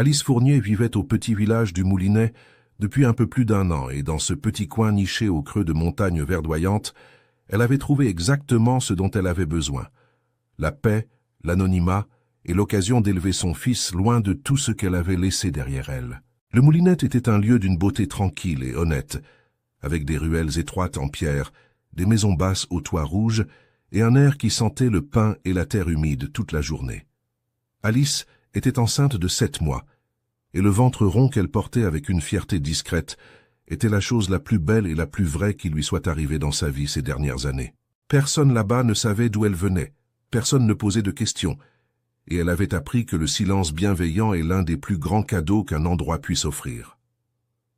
Alice Fournier vivait au petit village du Moulinet depuis un peu plus d'1 an, et dans ce petit coin niché au creux de montagnes verdoyantes, elle avait trouvé exactement ce dont elle avait besoin. La paix, l'anonymat et l'occasion d'élever son fils loin de tout ce qu'elle avait laissé derrière elle. Le Moulinet était un lieu d'une beauté tranquille et honnête, avec des ruelles étroites en pierre, des maisons basses aux toits rouges et un air qui sentait le pin et la terre humide toute la journée. Alice était enceinte de 7 mois, et le ventre rond qu'elle portait avec une fierté discrète était la chose la plus belle et la plus vraie qui lui soit arrivée dans sa vie ces dernières années. Personne là-bas ne savait d'où elle venait, personne ne posait de questions, et elle avait appris que le silence bienveillant est l'un des plus grands cadeaux qu'un endroit puisse offrir.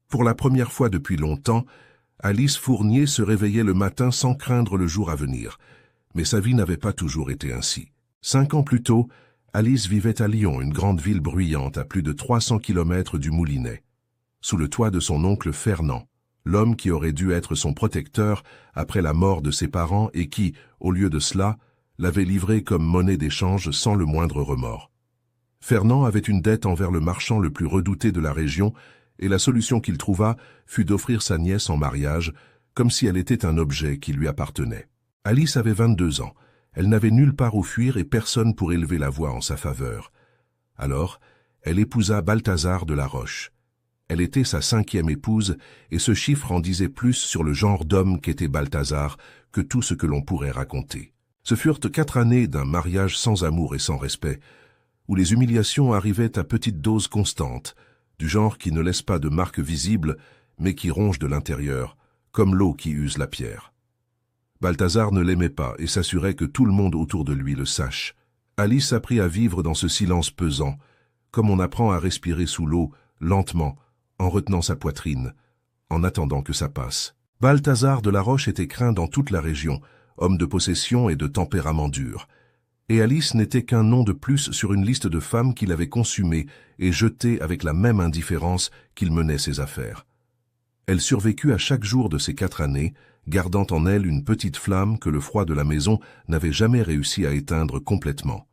Pour la première fois depuis longtemps, Alice Fournier se réveillait le matin sans craindre le jour à venir, mais sa vie n'avait pas toujours été ainsi. 5 ans plus tôt, Alice vivait à Lyon, une grande ville bruyante à plus de 300 km du Moulinet, sous le toit de son oncle Fernand, l'homme qui aurait dû être son protecteur après la mort de ses parents et qui, au lieu de cela, l'avait livré comme monnaie d'échange sans le moindre remords. Fernand avait une dette envers le marchand le plus redouté de la région, et la solution qu'il trouva fut d'offrir sa nièce en mariage, comme si elle était un objet qui lui appartenait. Alice avait 22 ans. Elle n'avait nulle part où fuir et personne pour élever la voix en sa faveur. Alors, elle épousa Balthazar de la Roche. Elle était sa 5e épouse, et ce chiffre en disait plus sur le genre d'homme qu'était Balthazar que tout ce que l'on pourrait raconter. Ce furent 4 années d'un mariage sans amour et sans respect, où les humiliations arrivaient à petite dose constante, du genre qui ne laisse pas de marques visibles, mais qui ronge de l'intérieur, comme l'eau qui use la pierre. Balthazar ne l'aimait pas et s'assurait que tout le monde autour de lui le sache. Alice apprit à vivre dans ce silence pesant, comme on apprend à respirer sous l'eau, lentement, en retenant sa poitrine, en attendant que ça passe. Balthazar de la Roche était craint dans toute la région, homme de possession et de tempérament dur. Et Alice n'était qu'un nom de plus sur une liste de femmes qu'il avait consumées et jetées avec la même indifférence qu'il menait ses affaires. Elle survécut à chaque jour de ces 4 années, gardant en elle une petite flamme que le froid de la maison n'avait jamais réussi à éteindre complètement.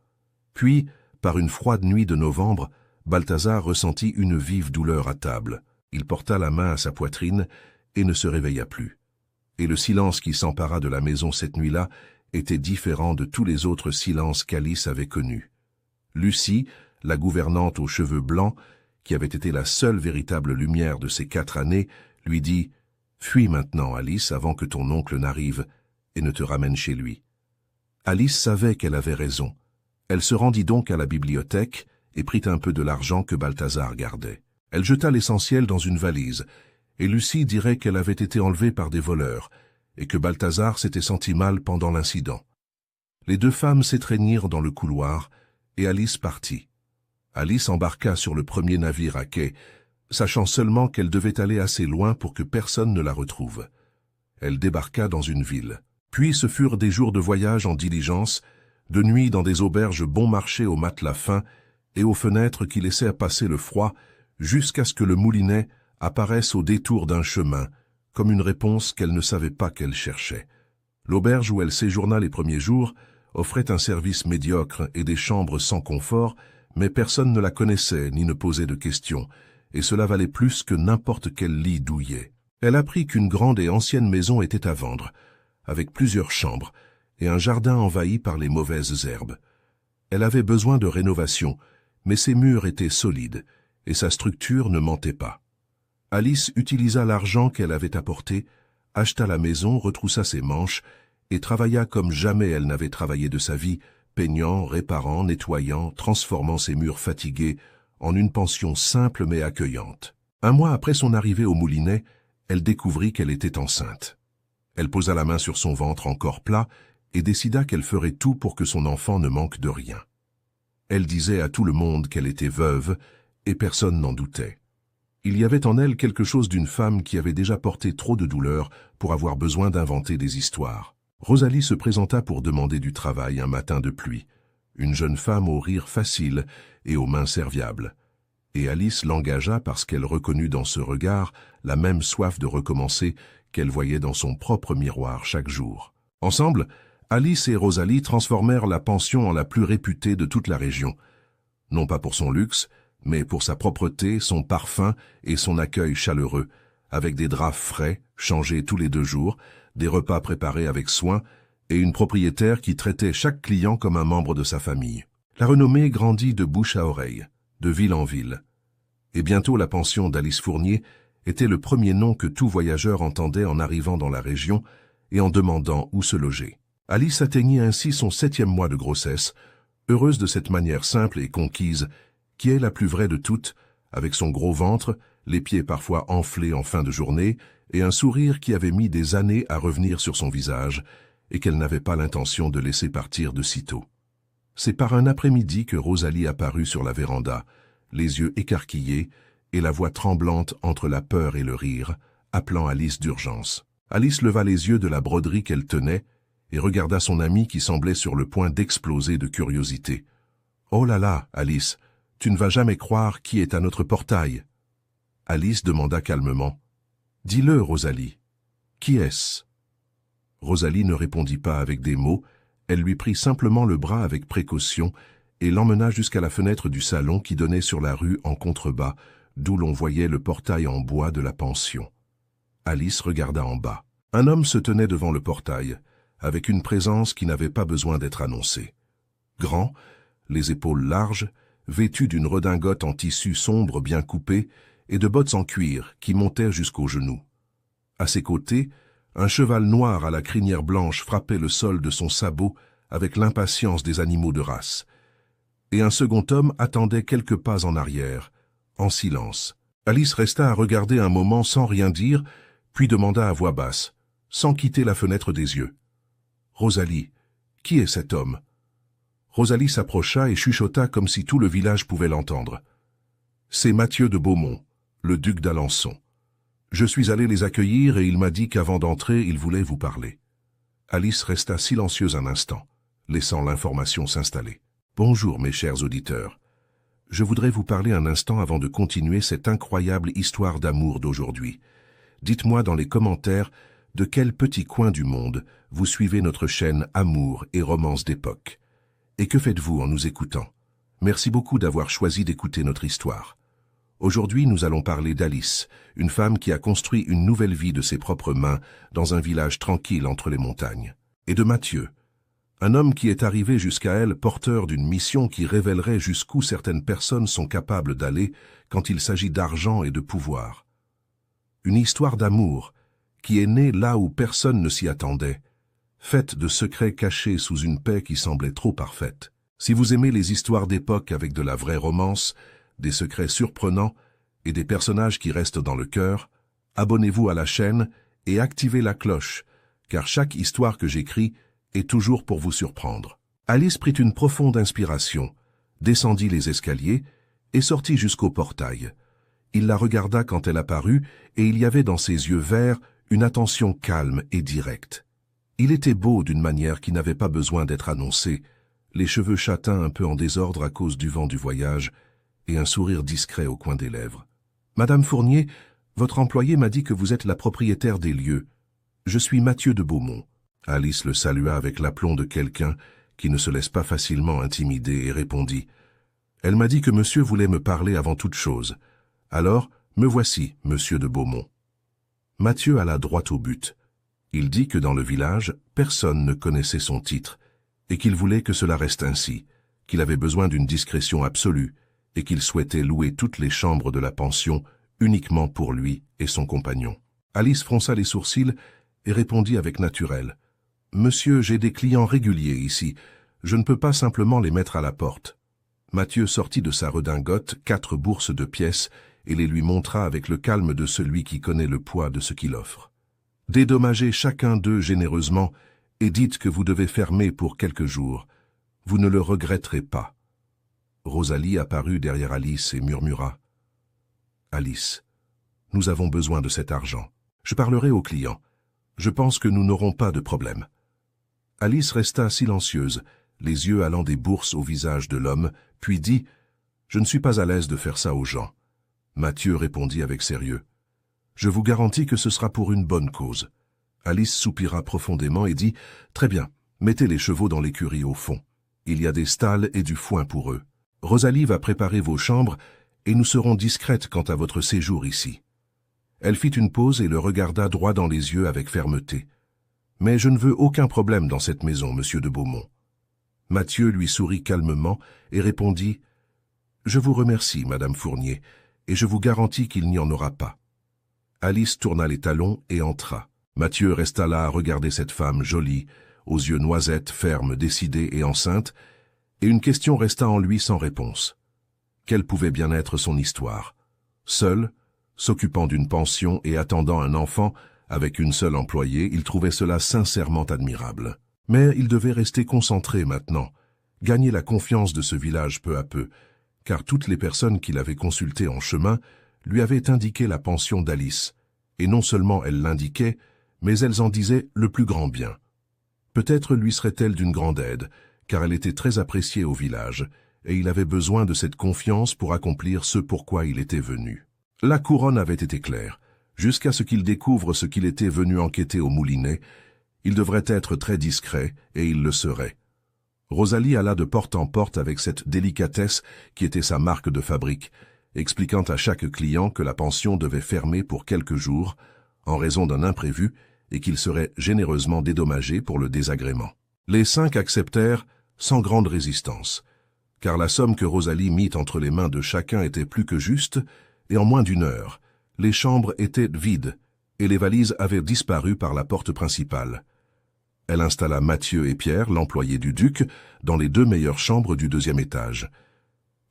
Puis, par une froide nuit de novembre, Balthazar ressentit une vive douleur à table. Il porta la main à sa poitrine et ne se réveilla plus. Et le silence qui s'empara de la maison cette nuit-là était différent de tous les autres silences qu'Alice avait connus. Lucie, la gouvernante aux cheveux blancs, qui avait été la seule véritable lumière de ces 4 années, lui dit « Fuis maintenant, Alice, avant que ton oncle n'arrive et ne te ramène chez lui. » Alice savait qu'elle avait raison. Elle se rendit donc à la bibliothèque et prit un peu de l'argent que Balthazar gardait. Elle jeta l'essentiel dans une valise, et Lucie dirait qu'elle avait été enlevée par des voleurs, et que Balthazar s'était senti mal pendant l'incident. Les 2 femmes s'étreignirent dans le couloir, et Alice partit. Alice embarqua sur le premier navire à quai, sachant seulement qu'elle devait aller assez loin pour que personne ne la retrouve. Elle débarqua dans une ville. Puis ce furent des jours de voyage en diligence, de nuit dans des auberges bon marché aux matelas fins et aux fenêtres qui laissaient passer le froid, jusqu'à ce que le Moulinet apparaisse au détour d'un chemin, comme une réponse qu'elle ne savait pas qu'elle cherchait. L'auberge où elle séjourna les premiers jours offrait un service médiocre et des chambres sans confort, mais personne ne la connaissait ni ne posait de questions, et cela valait plus que n'importe quel lit douillet. Elle apprit qu'une grande et ancienne maison était à vendre, avec plusieurs chambres, et un jardin envahi par les mauvaises herbes. Elle avait besoin de rénovation, mais ses murs étaient solides, et sa structure ne mentait pas. Alice utilisa l'argent qu'elle avait apporté, acheta la maison, retroussa ses manches, et travailla comme jamais elle n'avait travaillé de sa vie, peignant, réparant, nettoyant, transformant ses murs fatigués en une pension simple mais accueillante. 1 mois après son arrivée au Moulinet, elle découvrit qu'elle était enceinte. Elle posa la main sur son ventre encore plat et décida qu'elle ferait tout pour que son enfant ne manque de rien. Elle disait à tout le monde qu'elle était veuve, et personne n'en doutait. Il y avait en elle quelque chose d'une femme qui avait déjà porté trop de douleur pour avoir besoin d'inventer des histoires. Rosalie se présenta pour demander du travail un matin de pluie, une jeune femme au rire facile et aux mains serviables. Et Alice l'engagea parce qu'elle reconnut dans ce regard la même soif de recommencer qu'elle voyait dans son propre miroir chaque jour. Ensemble, Alice et Rosalie transformèrent la pension en la plus réputée de toute la région, non pas pour son luxe, mais pour sa propreté, son parfum et son accueil chaleureux, avec des draps frais, changés tous les 2 jours, des repas préparés avec soin, et une propriétaire qui traitait chaque client comme un membre de sa famille. La renommée grandit de bouche à oreille, de ville en ville. Et bientôt la pension d'Alice Fournier était le premier nom que tout voyageur entendait en arrivant dans la région et en demandant où se loger. Alice atteignit ainsi son 7e mois de grossesse, heureuse de cette manière simple et conquise, qui est la plus vraie de toutes, avec son gros ventre, les pieds parfois enflés en fin de journée, et un sourire qui avait mis des années à revenir sur son visage, et qu'elle n'avait pas l'intention de laisser partir de sitôt. C'est par un après-midi que Rosalie apparut sur la véranda, les yeux écarquillés et la voix tremblante entre la peur et le rire, appelant Alice d'urgence. Alice leva les yeux de la broderie qu'elle tenait et regarda son amie qui semblait sur le point d'exploser de curiosité. « Oh là là, Alice, tu ne vas jamais croire qui est à notre portail. » Alice demanda calmement. « Dis-le, Rosalie. Qui est-ce » Rosalie ne répondit pas avec des mots, elle lui prit simplement le bras avec précaution et l'emmena jusqu'à la fenêtre du salon qui donnait sur la rue en contrebas, d'où l'on voyait le portail en bois de la pension. Alice regarda en bas. Un homme se tenait devant le portail, avec une présence qui n'avait pas besoin d'être annoncée. Grand, les épaules larges, vêtu d'une redingote en tissu sombre bien coupé et de bottes en cuir qui montaient jusqu'aux genoux. À ses côtés, un cheval noir à la crinière blanche frappait le sol de son sabot avec l'impatience des animaux de race. Et un second homme attendait quelques pas en arrière, en silence. Alice resta à regarder un moment sans rien dire, puis demanda à voix basse, sans quitter la fenêtre des yeux. « Rosalie, qui est cet homme ?» Rosalie s'approcha et chuchota comme si tout le village pouvait l'entendre. « C'est Mathieu de Beaumont, le duc d'Alençon. Je suis allé les accueillir et il m'a dit qu'avant d'entrer, il voulait vous parler. » Alice resta silencieuse un instant, laissant l'information s'installer. « Bonjour, mes chers auditeurs. Je voudrais vous parler un instant avant de continuer cette incroyable histoire d'amour d'aujourd'hui. Dites-moi dans les commentaires de quel petit coin du monde vous suivez notre chaîne Amour et Romances d'époque. Et que faites-vous en nous écoutant? Merci beaucoup d'avoir choisi d'écouter notre histoire. Aujourd'hui, nous allons parler d'Alice, une femme qui a construit une nouvelle vie de ses propres mains dans un village tranquille entre les montagnes. Et de Mathieu, un homme qui est arrivé jusqu'à elle porteur d'une mission qui révélerait jusqu'où certaines personnes sont capables d'aller quand il s'agit d'argent et de pouvoir. Une histoire d'amour qui est née là où personne ne s'y attendait, faite de secrets cachés sous une paix qui semblait trop parfaite. Si vous aimez les histoires d'époque avec de la vraie romance, des secrets surprenants et des personnages qui restent dans le cœur, abonnez-vous à la chaîne et activez la cloche, car chaque histoire que j'écris est toujours pour vous surprendre. Alice prit une profonde inspiration, descendit les escaliers et sortit jusqu'au portail. Il la regarda quand elle apparut et il y avait dans ses yeux verts une attention calme et directe. Il était beau d'une manière qui n'avait pas besoin d'être annoncée, les cheveux châtains un peu en désordre à cause du vent du voyage, et un sourire discret au coin des lèvres. « Madame Fournier, votre employé m'a dit que vous êtes la propriétaire des lieux. Je suis Mathieu de Beaumont. » Alice le salua avec l'aplomb de quelqu'un qui ne se laisse pas facilement intimider et répondit. « Elle m'a dit que monsieur voulait me parler avant toute chose. Alors, me voici, monsieur de Beaumont. » Mathieu alla droit au but. Il dit que dans le village, personne ne connaissait son titre, et qu'il voulait que cela reste ainsi, qu'il avait besoin d'une discrétion absolue, et qu'il souhaitait louer toutes les chambres de la pension uniquement pour lui et son compagnon. Alice fronça les sourcils et répondit avec naturel. « Monsieur, j'ai des clients réguliers ici. Je ne peux pas simplement les mettre à la porte. » Mathieu sortit de sa redingote 4 bourses de pièces et les lui montra avec le calme de celui qui connaît le poids de ce qu'il offre. « Dédommagez chacun d'eux généreusement et dites que vous devez fermer pour quelques jours. Vous ne le regretterez pas. » Rosalie apparut derrière Alice et murmura. « Alice, nous avons besoin de cet argent. Je parlerai aux clients. Je pense que nous n'aurons pas de problème. » Alice resta silencieuse, les yeux allant des bourses au visage de l'homme, puis dit « Je ne suis pas à l'aise de faire ça aux gens. » Mathieu répondit avec sérieux. « Je vous garantis que ce sera pour une bonne cause. » Alice soupira profondément et dit « Très bien, mettez les chevaux dans l'écurie au fond. Il y a des stalles et du foin pour eux. Rosalie va préparer vos chambres et nous serons discrètes quant à votre séjour ici. » Elle fit une pause et le regarda droit dans les yeux avec fermeté. « Mais je ne veux aucun problème dans cette maison, monsieur de Beaumont. » Mathieu lui sourit calmement et répondit « Je vous remercie, madame Fournier, et je vous garantis qu'il n'y en aura pas. » Alice tourna les talons et entra. Mathieu resta là à regarder cette femme jolie, aux yeux noisettes, ferme, décidée et enceinte, et une question resta en lui sans réponse. Quelle pouvait bien être son histoire? Seul, s'occupant d'une pension et attendant un enfant, avec une seule employée, il trouvait cela sincèrement admirable. Mais il devait rester concentré maintenant, gagner la confiance de ce village peu à peu, car toutes les personnes qu'il avait consultées en chemin lui avaient indiqué la pension d'Alice, et non seulement elles l'indiquaient, mais elles en disaient le plus grand bien. Peut-être lui serait-elle d'une grande aide, car elle était très appréciée au village, et il avait besoin de cette confiance pour accomplir ce pourquoi il était venu. La couronne avait été claire. Jusqu'à ce qu'il découvre ce qu'il était venu enquêter au Moulinet, il devrait être très discret, et il le serait. Rosalie alla de porte en porte avec cette délicatesse qui était sa marque de fabrique, expliquant à chaque client que la pension devait fermer pour quelques jours, en raison d'un imprévu, et qu'il serait généreusement dédommagé pour le désagrément. Les 5 acceptèrent sans grande résistance, car la somme que Rosalie mit entre les mains de chacun était plus que juste, et en moins d'une heure, les chambres étaient vides, et les valises avaient disparu par la porte principale. Elle installa Mathieu et Pierre, l'employé du duc, dans les 2 meilleures chambres du 2e étage.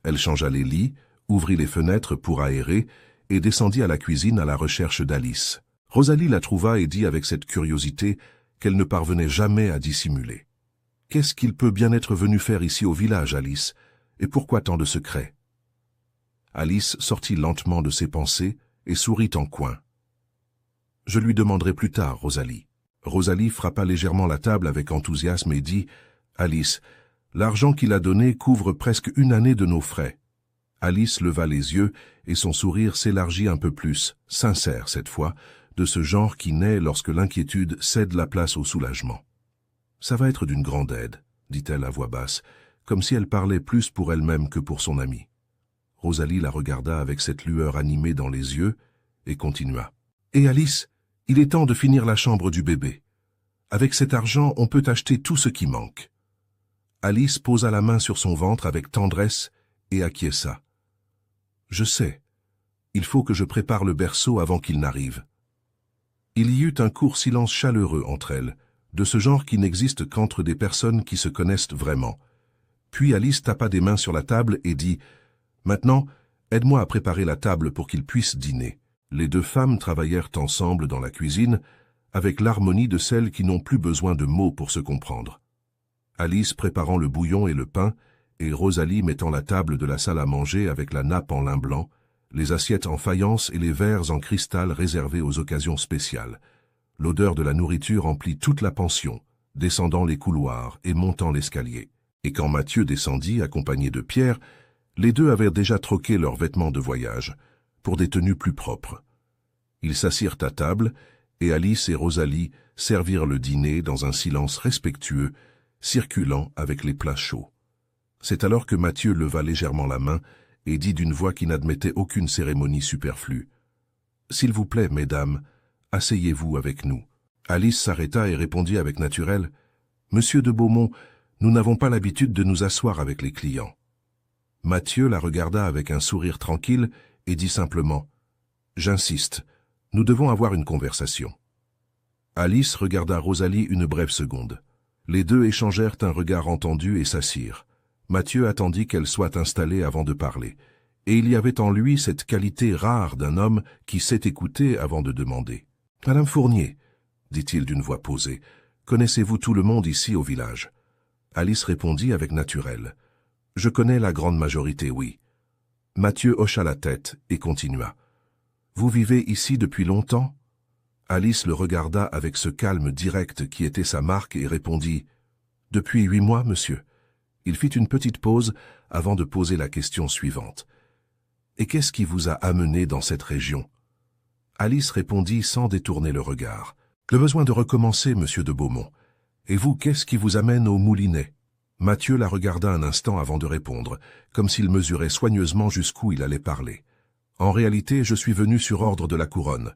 Elle changea les lits, ouvrit les fenêtres pour aérer, et descendit à la cuisine à la recherche d'Alice. Rosalie la trouva et dit avec cette curiosité qu'elle ne parvenait jamais à dissimuler. « Qu'est-ce qu'il peut bien être venu faire ici au village, Alice, et pourquoi tant de secrets ?» Alice sortit lentement de ses pensées et sourit en coin. « Je lui demanderai plus tard, Rosalie. » Rosalie frappa légèrement la table avec enthousiasme et dit « Alice, l'argent qu'il a donné couvre presque une année de nos frais. » Alice leva les yeux et son sourire s'élargit un peu plus, sincère cette fois, de ce genre qui naît lorsque l'inquiétude cède la place au soulagement. « Ça va être d'une grande aide, » dit-elle à voix basse, comme si elle parlait plus pour elle-même que pour son amie. Rosalie la regarda avec cette lueur animée dans les yeux et continua. « Et Alice, il est temps de finir la chambre du bébé. Avec cet argent, on peut acheter tout ce qui manque. » Alice posa la main sur son ventre avec tendresse et acquiesça. « Je sais. Il faut que je prépare le berceau avant qu'il n'arrive. » Il y eut un court silence chaleureux entre elles, de ce genre qui n'existe qu'entre des personnes qui se connaissent vraiment. Puis Alice tapa des mains sur la table et dit « Maintenant, aide-moi à préparer la table pour qu'ils puissent dîner. » Les 2 femmes travaillèrent ensemble dans la cuisine, avec l'harmonie de celles qui n'ont plus besoin de mots pour se comprendre. Alice préparant le bouillon et le pain, et Rosalie mettant la table de la salle à manger avec la nappe en lin blanc, les assiettes en faïence et les verres en cristal réservés aux occasions spéciales. L'odeur de la nourriture emplit toute la pension, descendant les couloirs et montant l'escalier. Et quand Mathieu descendit, accompagné de Pierre, les 2 avaient déjà troqué leurs vêtements de voyage, pour des tenues plus propres. Ils s'assirent à table, et Alice et Rosalie servirent le dîner dans un silence respectueux, circulant avec les plats chauds. C'est alors que Mathieu leva légèrement la main et dit d'une voix qui n'admettait aucune cérémonie superflue. « S'il vous plaît, mesdames, asseyez-vous avec nous. » Alice s'arrêta et répondit avec naturel. « Monsieur de Beaumont, nous n'avons pas l'habitude de nous asseoir avec les clients. » Mathieu la regarda avec un sourire tranquille et dit simplement « J'insiste, nous devons avoir une conversation. » Alice regarda Rosalie une brève seconde. Les 2 échangèrent un regard entendu et s'assirent. Mathieu attendit qu'elle soit installée avant de parler, et il y avait en lui cette qualité rare d'un homme qui sait écouter avant de demander. « Madame Fournier, » dit-il d'une voix posée, « connaissez-vous tout le monde ici au village ?» Alice répondit avec naturel. « Je connais la grande majorité, oui. » Mathieu hocha la tête et continua. « Vous vivez ici depuis longtemps ?» Alice le regarda avec ce calme direct qui était sa marque et répondit « Depuis 8 mois, monsieur. » Il fit une petite pause avant de poser la question suivante. « Et qu'est-ce qui vous a amené dans cette région ?» Alice répondit sans détourner le regard. « Le besoin de recommencer, monsieur de Beaumont. Et vous, qu'est-ce qui vous amène au Moulinet ?» Mathieu la regarda un instant avant de répondre, comme s'il mesurait soigneusement jusqu'où il allait parler. « En réalité, je suis venu sur ordre de la couronne.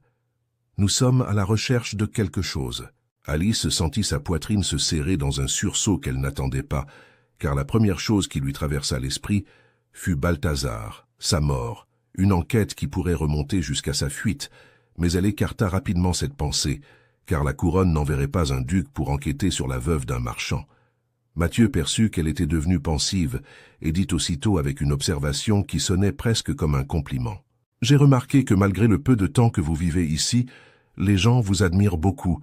Nous sommes à la recherche de quelque chose. » Alice sentit sa poitrine se serrer dans un sursaut qu'elle n'attendait pas, car la première chose qui lui traversa l'esprit fut Balthazar, sa mort, une enquête qui pourrait remonter jusqu'à sa fuite, mais elle écarta rapidement cette pensée, car la couronne n'enverrait pas un duc pour enquêter sur la veuve d'un marchand. Mathieu perçut qu'elle était devenue pensive et dit aussitôt avec une observation qui sonnait presque comme un compliment. « J'ai remarqué que malgré le peu de temps que vous vivez ici, les gens vous admirent beaucoup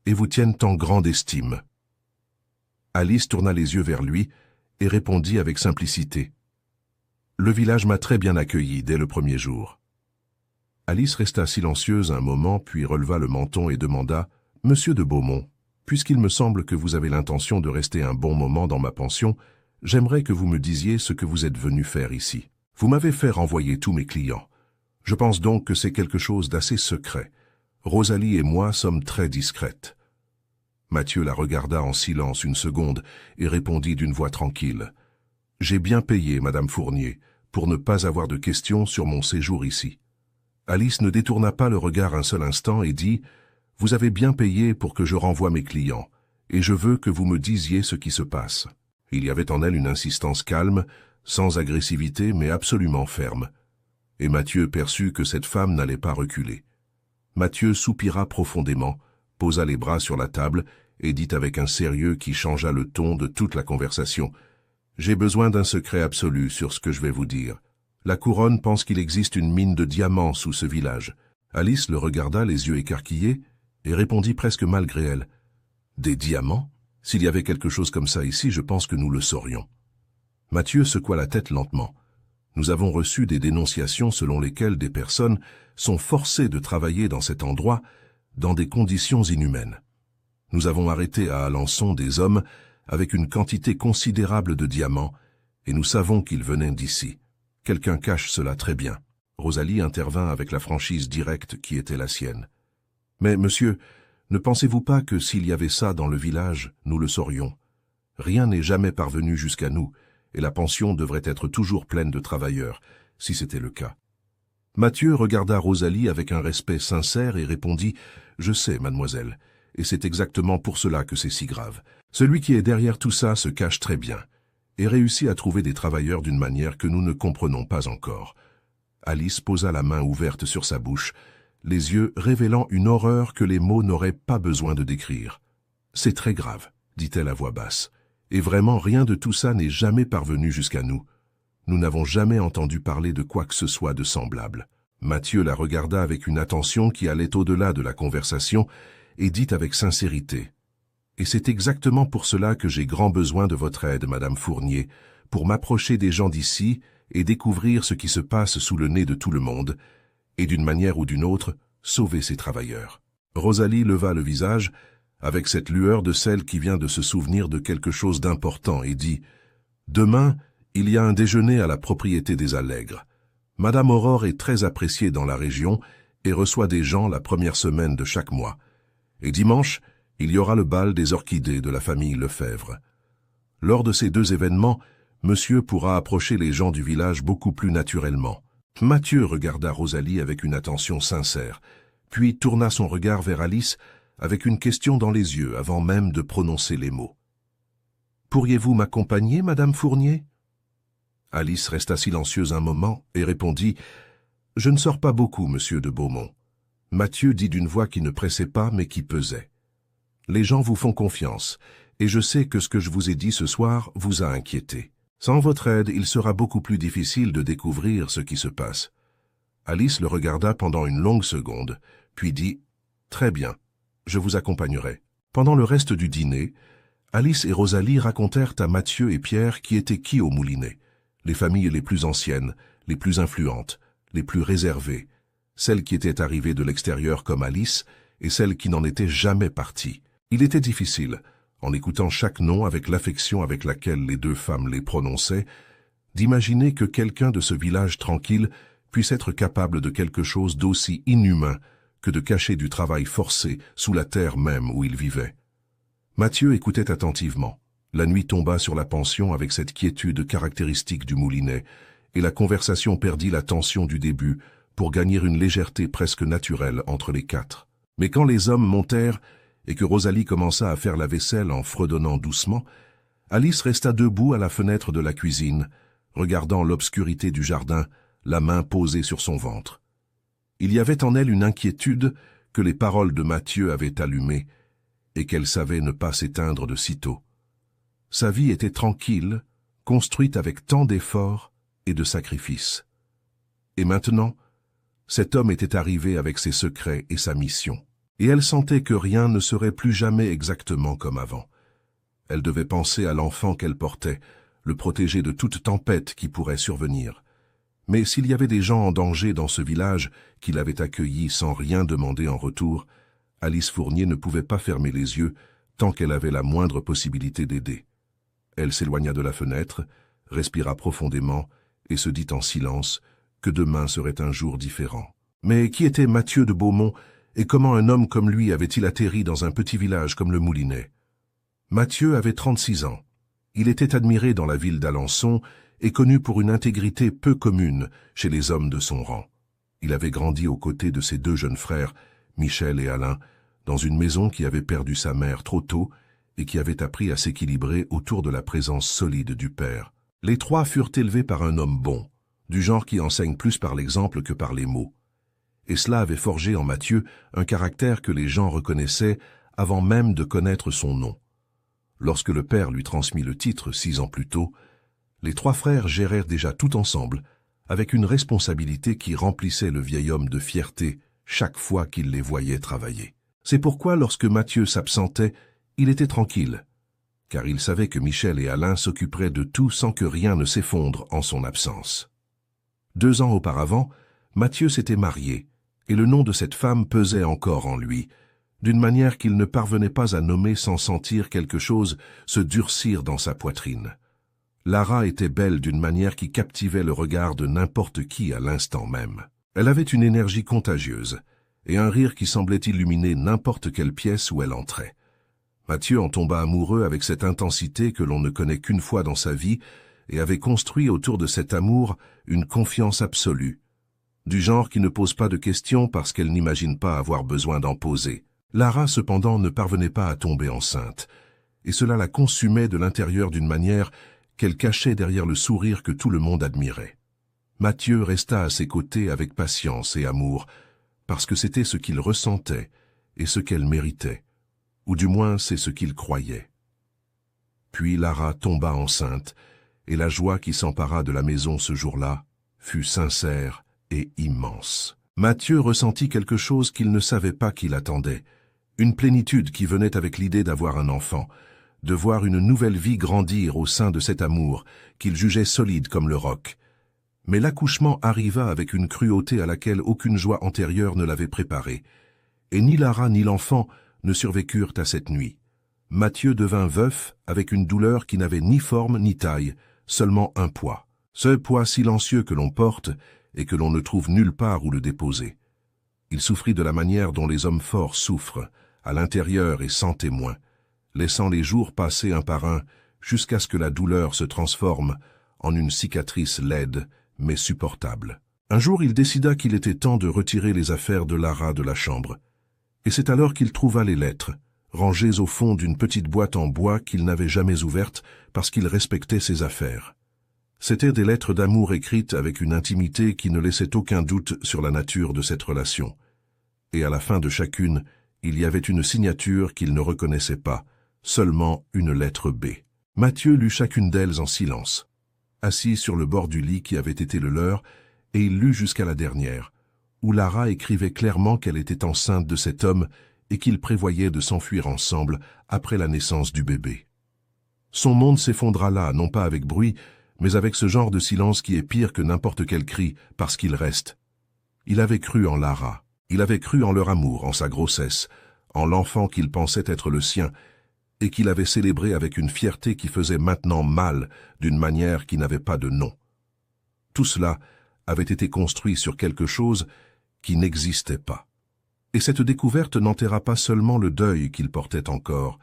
et vous tiennent en grande estime. » Alice tourna les yeux vers lui et répondit avec simplicité. « Le village m'a très bien accueilli dès le premier jour. » Alice resta silencieuse un moment, puis releva le menton et demanda « Monsieur de Beaumont, puisqu'il me semble que vous avez l'intention de rester un bon moment dans ma pension, j'aimerais que vous me disiez ce que vous êtes venu faire ici. Vous m'avez fait renvoyer tous mes clients. Je pense donc que c'est quelque chose d'assez secret. Rosalie et moi sommes très discrètes. » Mathieu la regarda en silence une seconde et répondit d'une voix tranquille. « J'ai bien payé, Madame Fournier, pour ne pas avoir de questions sur mon séjour ici. » Alice ne détourna pas le regard un seul instant et dit « Vous avez bien payé pour que je renvoie mes clients, et je veux que vous me disiez ce qui se passe. » Il y avait en elle une insistance calme, sans agressivité, mais absolument ferme. Et Mathieu perçut que cette femme n'allait pas reculer. Mathieu soupira profondément, posa les bras sur la table et dit avec un sérieux qui changea le ton de toute la conversation « J'ai besoin d'un secret absolu sur ce que je vais vous dire. La couronne pense qu'il existe une mine de diamants sous ce village. » Alice le regarda les yeux écarquillés et répondit presque malgré elle. « Des diamants? S'il y avait quelque chose comme ça ici, je pense que nous le saurions. » Mathieu secoua la tête lentement. « Nous avons reçu des dénonciations selon lesquelles des personnes sont forcées de travailler dans cet endroit dans des conditions inhumaines. Nous avons arrêté à Alençon des hommes avec une quantité considérable de diamants et nous savons qu'ils venaient d'ici. Quelqu'un cache cela très bien. » Rosalie intervint avec la franchise directe qui était la sienne. « Mais, monsieur, ne pensez-vous pas que s'il y avait ça dans le village, nous le saurions? Rien n'est jamais parvenu jusqu'à nous, et la pension devrait être toujours pleine de travailleurs, si c'était le cas. » Mathieu regarda Rosalie avec un respect sincère et répondit « Je sais, mademoiselle, et c'est exactement pour cela que c'est si grave. Celui qui est derrière tout ça se cache très bien, et réussit à trouver des travailleurs d'une manière que nous ne comprenons pas encore. » Alice posa la main ouverte sur sa bouche, les yeux révélant une horreur que les mots n'auraient pas besoin de décrire. « C'est très grave, » dit-elle à voix basse, « et vraiment rien de tout ça n'est jamais parvenu jusqu'à nous. Nous n'avons jamais entendu parler de quoi que ce soit de semblable. » Mathieu la regarda avec une attention qui allait au-delà de la conversation et dit avec sincérité « Et c'est exactement pour cela que j'ai grand besoin de votre aide, Madame Fournier, pour m'approcher des gens d'ici et découvrir ce qui se passe sous le nez de tout le monde, et d'une manière ou d'une autre, sauver ces travailleurs. » Rosalie leva le visage, avec cette lueur de celle qui vient de se souvenir de quelque chose d'important, et dit « Demain, il y a un déjeuner à la propriété des Allègres. Madame Aurore est très appréciée dans la région et reçoit des gens la première semaine de chaque mois. Et dimanche, il y aura le bal des orchidées de la famille Lefebvre. Lors de ces deux événements, monsieur pourra approcher les gens du village beaucoup plus naturellement. » Mathieu regarda Rosalie avec une attention sincère, puis tourna son regard vers Alice avec une question dans les yeux avant même de prononcer les mots. « Pourriez-vous m'accompagner, Madame Fournier ?» Alice resta silencieuse un moment et répondit « Je ne sors pas beaucoup, monsieur de Beaumont. » Mathieu dit d'une voix qui ne pressait pas mais qui pesait. « Les gens vous font confiance, et je sais que ce que je vous ai dit ce soir vous a inquiété. Sans votre aide, il sera beaucoup plus difficile de découvrir ce qui se passe. » Alice le regarda pendant une longue seconde, puis dit « Très bien, je vous accompagnerai. » Pendant le reste du dîner, Alice et Rosalie racontèrent à Mathieu et Pierre qui était qui au Moulinet, les familles les plus anciennes, les plus influentes, les plus réservées, celles qui étaient arrivées de l'extérieur comme Alice et celles qui n'en étaient jamais parties. Il était difficile, en écoutant chaque nom avec l'affection avec laquelle les deux femmes les prononçaient, d'imaginer que quelqu'un de ce village tranquille puisse être capable de quelque chose d'aussi inhumain que de cacher du travail forcé sous la terre même où il vivait. Mathieu écoutait attentivement, La nuit tomba sur la pension avec cette quiétude caractéristique du moulinet, et la conversation perdit la tension du début pour gagner une légèreté presque naturelle entre les quatre. Mais quand les hommes montèrent et que Rosalie commença à faire la vaisselle en fredonnant doucement, Alice resta debout à la fenêtre de la cuisine, regardant l'obscurité du jardin, la main posée sur son ventre. Il y avait en elle une inquiétude que les paroles de Mathieu avaient allumée et qu'elle savait ne pas s'éteindre de sitôt. Sa vie était tranquille, construite avec tant d'efforts et de sacrifices. Et maintenant, cet homme était arrivé avec ses secrets et sa mission. Et elle sentait que rien ne serait plus jamais exactement comme avant. Elle devait penser à l'enfant qu'elle portait, le protéger de toute tempête qui pourrait survenir. Mais s'il y avait des gens en danger dans ce village qui l'avaient accueilli sans rien demander en retour, Alice Fournier ne pouvait pas fermer les yeux tant qu'elle avait la moindre possibilité d'aider. Elle s'éloigna de la fenêtre, respira profondément et se dit en silence que demain serait un jour différent. Mais qui était Mathieu de Beaumont et comment un homme comme lui avait-il atterri dans un petit village comme le Moulinet? Mathieu avait 36 ans. Il était admiré dans la ville d'Alençon et connu pour une intégrité peu commune chez les hommes de son rang. Il avait grandi aux côtés de ses deux jeunes frères, Michel et Alain, dans une maison qui avait perdu sa mère trop tôt et qui avait appris à s'équilibrer autour de la présence solide du père. Les trois furent élevés par un homme bon, du genre qui enseigne plus par l'exemple que par les mots. Et cela avait forgé en Mathieu un caractère que les gens reconnaissaient avant même de connaître son nom. Lorsque le père lui transmit le titre 6 ans plus tôt, les trois frères gérèrent déjà tout ensemble, avec une responsabilité qui remplissait le vieil homme de fierté chaque fois qu'il les voyait travailler. C'est pourquoi lorsque Mathieu s'absentait, il était tranquille, car il savait que Michel et Alain s'occuperaient de tout sans que rien ne s'effondre en son absence. 2 ans auparavant, Mathieu s'était marié, et le nom de cette femme pesait encore en lui, d'une manière qu'il ne parvenait pas à nommer sans sentir quelque chose se durcir dans sa poitrine. Lara était belle d'une manière qui captivait le regard de n'importe qui à l'instant même. Elle avait une énergie contagieuse, et un rire qui semblait illuminer n'importe quelle pièce où elle entrait. Mathieu en tomba amoureux avec cette intensité que l'on ne connaît qu'une fois dans sa vie, et avait construit autour de cet amour une confiance absolue, du genre qui ne pose pas de questions parce qu'elle n'imagine pas avoir besoin d'en poser. Lara, cependant, ne parvenait pas à tomber enceinte, et cela la consumait de l'intérieur d'une manière qu'elle cachait derrière le sourire que tout le monde admirait. Mathieu resta à ses côtés avec patience et amour, parce que c'était ce qu'il ressentait et ce qu'elle méritait, ou du moins c'est ce qu'il croyait. Puis Lara tomba enceinte, et la joie qui s'empara de la maison ce jour-là fut sincère et immense. Mathieu ressentit quelque chose qu'il ne savait pas qu'il attendait, une plénitude qui venait avec l'idée d'avoir un enfant, de voir une nouvelle vie grandir au sein de cet amour qu'il jugeait solide comme le roc. Mais l'accouchement arriva avec une cruauté à laquelle aucune joie antérieure ne l'avait préparé, et ni Lara ni l'enfant ne survécurent à cette nuit. Mathieu devint veuf avec une douleur qui n'avait ni forme ni taille, seulement un poids. Ce poids silencieux que l'on porte et que l'on ne trouve nulle part où le déposer. Il souffrit de la manière dont les hommes forts souffrent, à l'intérieur et sans témoin, laissant les jours passer un par un jusqu'à ce que la douleur se transforme en une cicatrice laide mais supportable. Un jour, il décida qu'il était temps de retirer les affaires de Lara de la chambre. Et c'est alors qu'il trouva les lettres, rangées au fond d'une petite boîte en bois qu'il n'avait jamais ouverte parce qu'il respectait ses affaires. C'étaient des lettres d'amour écrites avec une intimité qui ne laissait aucun doute sur la nature de cette relation. Et à la fin de chacune, il y avait une signature qu'il ne reconnaissait pas, seulement une lettre B. Mathieu lut chacune d'elles en silence, assis sur le bord du lit qui avait été le leur, et il lut jusqu'à la dernière, où Lara écrivait clairement qu'elle était enceinte de cet homme et qu'ils prévoyaient de s'enfuir ensemble après la naissance du bébé. Son monde s'effondra là, non pas avec bruit, mais avec ce genre de silence qui est pire que n'importe quel cri, parce qu'il reste. Il avait cru en Lara, il avait cru en leur amour, en sa grossesse, en l'enfant qu'il pensait être le sien, et qu'il avait célébré avec une fierté qui faisait maintenant mal d'une manière qui n'avait pas de nom. Tout cela avait été construit sur quelque chose qui n'existait pas. Et cette découverte n'enterra pas seulement le deuil qu'il portait encore,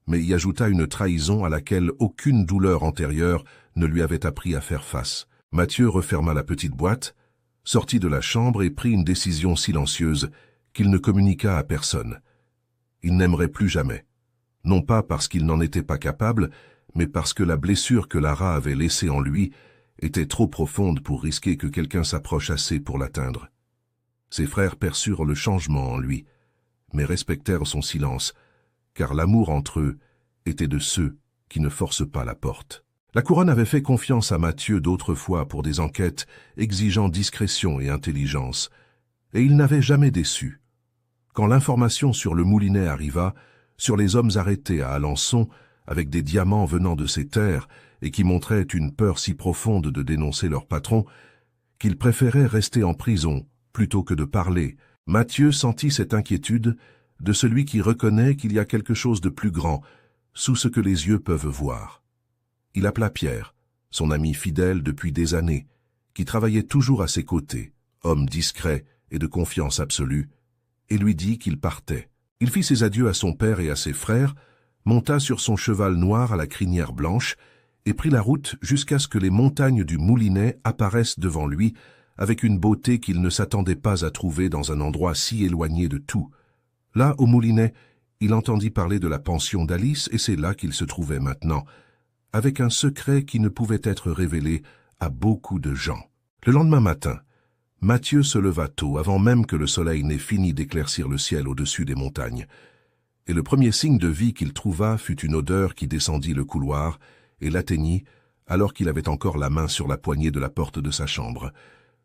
mais y ajouta une trahison à laquelle aucune douleur antérieure ne lui avait appris à faire face. Mathieu referma la petite boîte, sortit de la chambre et prit une décision silencieuse qu'il ne communiqua à personne. Il n'aimerait plus jamais, non pas parce qu'il n'en était pas capable, mais parce que la blessure que Lara avait laissée en lui était trop profonde pour risquer que quelqu'un s'approche assez pour l'atteindre. Ses frères perçurent le changement en lui, mais respectèrent son silence, car l'amour entre eux était de ceux qui ne forcent pas la porte. La couronne avait fait confiance à Mathieu d'autrefois pour des enquêtes exigeant discrétion et intelligence, et il n'avait jamais déçu. Quand l'information sur le moulinet arriva, sur les hommes arrêtés à Alençon, avec des diamants venant de ces terres et qui montraient une peur si profonde de dénoncer leur patron, qu'ils préféraient rester en prison plutôt que de parler, Mathieu sentit cette inquiétude de celui qui reconnaît qu'il y a quelque chose de plus grand sous ce que les yeux peuvent voir. Il appela Pierre, son ami fidèle depuis des années, qui travaillait toujours à ses côtés, homme discret et de confiance absolue, et lui dit qu'il partait. Il fit ses adieux à son père et à ses frères, monta sur son cheval noir à la crinière blanche et prit la route jusqu'à ce que les montagnes du Moulinet apparaissent devant lui avec une beauté qu'il ne s'attendait pas à trouver dans un endroit si éloigné de tout. Là, au Moulinet, il entendit parler de la pension d'Alice et c'est là qu'il se trouvait maintenant, avec un secret qui ne pouvait être révélé à beaucoup de gens. Le lendemain matin, Mathieu se leva tôt, avant même que le soleil n'ait fini d'éclaircir le ciel au-dessus des montagnes. Et le premier signe de vie qu'il trouva fut une odeur qui descendit le couloir et l'atteignit alors qu'il avait encore la main sur la poignée de la porte de sa chambre.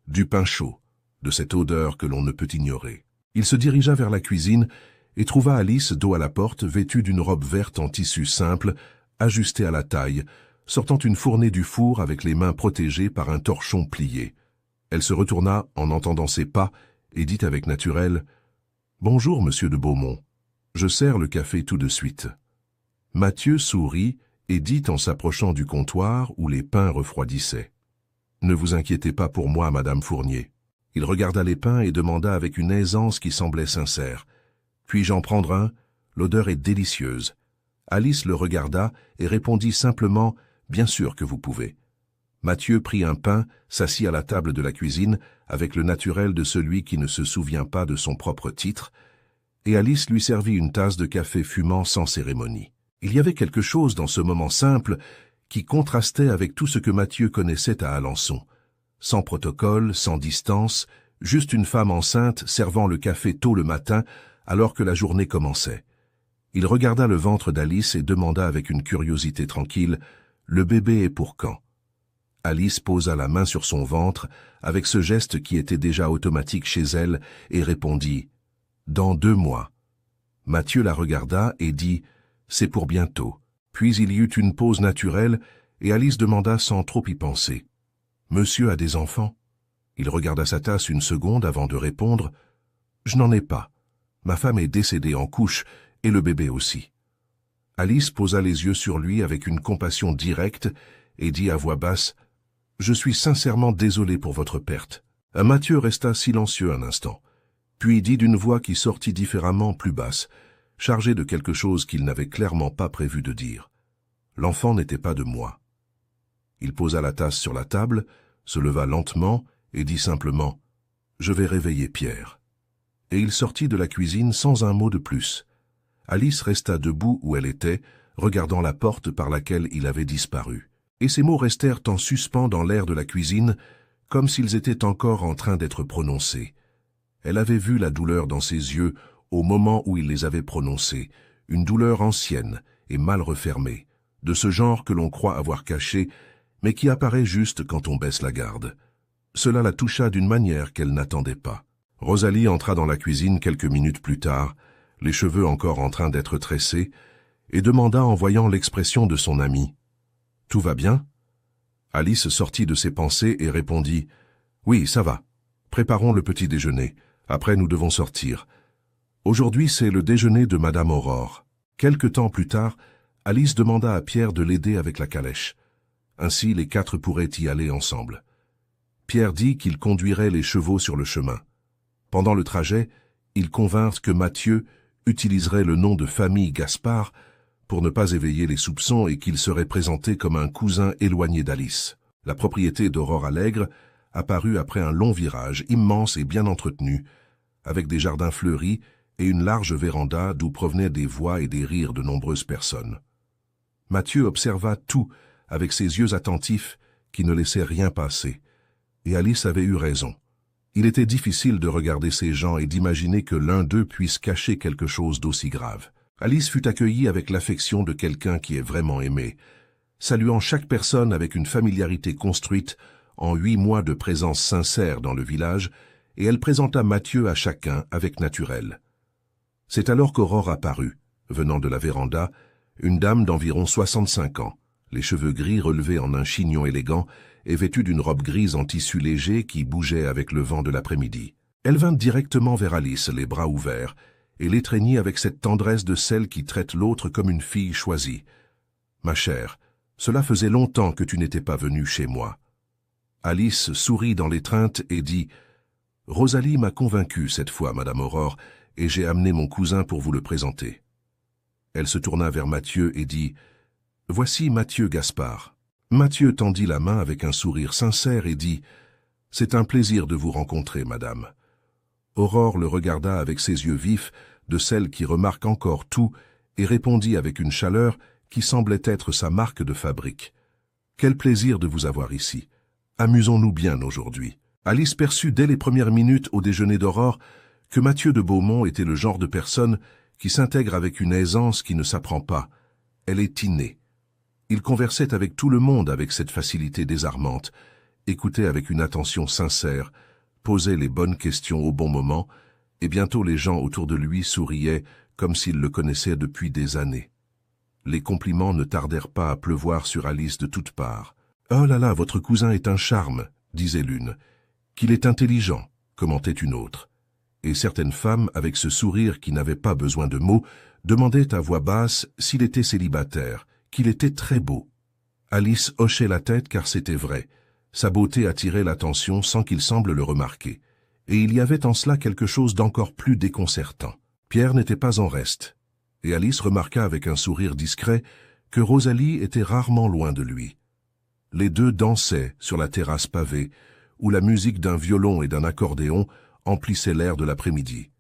Du pain chaud, de cette odeur que l'on ne peut ignorer. Il se dirigea vers la cuisine et trouva Alice dos à la porte, vêtue d'une robe verte en tissu simple, ajustée à la taille, sortant une fournée du four avec les mains protégées par un torchon plié. Elle se retourna en entendant ses pas et dit avec naturel « Bonjour, monsieur de Beaumont. Je sers le café tout de suite. » Mathieu sourit et dit en s'approchant du comptoir où les pains refroidissaient. « Ne vous inquiétez pas pour moi, madame Fournier. » Il regarda les pains et demanda avec une aisance qui semblait sincère. « Puis-je en prendre un? L'odeur est délicieuse. » Alice le regarda et répondit simplement « Bien sûr que vous pouvez. » Mathieu prit un pain, s'assit à la table de la cuisine, avec le naturel de celui qui ne se souvient pas de son propre titre, et Alice lui servit une tasse de café fumant sans cérémonie. Il y avait quelque chose dans ce moment simple qui contrastait avec tout ce que Mathieu connaissait à Alençon. Sans protocole, sans distance, juste une femme enceinte servant le café tôt le matin alors que la journée commençait. Il regarda le ventre d'Alice et demanda avec une curiosité tranquille « Le bébé est pour quand ?» Alice posa la main sur son ventre avec ce geste qui était déjà automatique chez elle et répondit « Dans 2 mois ». Mathieu la regarda et dit « C'est pour bientôt ». Puis il y eut une pause naturelle et Alice demanda sans trop y penser « Monsieur a des enfants ?» Il regarda sa tasse une seconde avant de répondre « Je n'en ai pas. Ma femme est décédée en couche et le bébé aussi. » Alice posa les yeux sur lui avec une compassion directe et dit à voix basse « Je suis sincèrement désolé pour votre perte. » Mathieu resta silencieux un instant, puis dit d'une voix qui sortit différemment plus basse, chargée de quelque chose qu'il n'avait clairement pas prévu de dire. « L'enfant n'était pas de moi. » Il posa la tasse sur la table, se leva lentement et dit simplement « Je vais réveiller Pierre. » Et il sortit de la cuisine sans un mot de plus. Alice resta debout où elle était, regardant la porte par laquelle il avait disparu. Et ces mots restèrent en suspens dans l'air de la cuisine, comme s'ils étaient encore en train d'être prononcés. Elle avait vu la douleur dans ses yeux au moment où il les avait prononcés, une douleur ancienne et mal refermée, de ce genre que l'on croit avoir caché, mais qui apparaît juste quand on baisse la garde. Cela la toucha d'une manière qu'elle n'attendait pas. Rosalie entra dans la cuisine quelques minutes plus tard, les cheveux encore en train d'être tressés, et demanda en voyant l'expression de son ami. « Tout va bien ?» Alice sortit de ses pensées et répondit « Oui, ça va. Préparons le petit déjeuner. Après, nous devons sortir. Aujourd'hui, c'est le déjeuner de Madame Aurore. » Quelque temps plus tard, Alice demanda à Pierre de l'aider avec la calèche. Ainsi, les 4 pourraient y aller ensemble. Pierre dit qu'il conduirait les chevaux sur le chemin. Pendant le trajet, ils convinrent que Mathieu utiliserait le nom de famille Gaspard pour ne pas éveiller les soupçons et qu'il serait présenté comme un cousin éloigné d'Alice. La propriété d'Aurore Allègre apparut après un long virage, immense et bien entretenu, avec des jardins fleuris et une large véranda d'où provenaient des voix et des rires de nombreuses personnes. Mathieu observa tout avec ses yeux attentifs qui ne laissaient rien passer, et Alice avait eu raison. Il était difficile de regarder ces gens et d'imaginer que l'un d'eux puisse cacher quelque chose d'aussi grave. Alice fut accueillie avec l'affection de quelqu'un qui est vraiment aimé, saluant chaque personne avec une familiarité construite en 8 mois de présence sincère dans le village, et elle présenta Mathieu à chacun avec naturel. C'est alors qu'Aurore apparut, venant de la véranda, une dame d'environ 65 ans, les cheveux gris relevés en un chignon élégant et vêtue d'une robe grise en tissu léger qui bougeait avec le vent de l'après-midi. Elle vint directement vers Alice, les bras ouverts, et l'étreignit avec cette tendresse de celle qui traite l'autre comme une fille choisie. « Ma chère, cela faisait longtemps que tu n'étais pas venue chez moi. » Alice sourit dans l'étreinte et dit « Rosalie m'a convaincue cette fois, Madame Aurore, et j'ai amené mon cousin pour vous le présenter. » Elle se tourna vers Mathieu et dit « Voici Mathieu Gaspard. » Mathieu tendit la main avec un sourire sincère et dit « C'est un plaisir de vous rencontrer, madame. » Aurore le regarda avec ses yeux vifs, de celle qui remarque encore tout, et répondit avec une chaleur qui semblait être sa marque de fabrique. « Quel plaisir de vous avoir ici. Amusons-nous bien aujourd'hui. » Alice perçut dès les premières minutes au déjeuner d'Aurore que Mathieu de Beaumont était le genre de personne qui s'intègre avec une aisance qui ne s'apprend pas. Elle est innée. Il conversait avec tout le monde avec cette facilité désarmante, écoutait avec une attention sincère, posait les bonnes questions au bon moment, et bientôt les gens autour de lui souriaient comme s'ils le connaissaient depuis des années. Les compliments ne tardèrent pas à pleuvoir sur Alice de toutes parts. « Oh là là, votre cousin est un charme », disait l'une. « Qu'il est intelligent », commentait une autre. Et certaines femmes, avec ce sourire qui n'avait pas besoin de mots, demandaient à voix basse s'il était célibataire, qu'il était très beau. Alice hochait la tête car c'était vrai. Sa beauté attirait l'attention sans qu'il semble le remarquer. Et il y avait en cela quelque chose d'encore plus déconcertant. Pierre n'était pas en reste. Et Alice remarqua avec un sourire discret que Rosalie était rarement loin de lui. Les deux dansaient sur la terrasse pavée, où la musique d'un violon et d'un accordéon emplissait l'air de l'après-midi.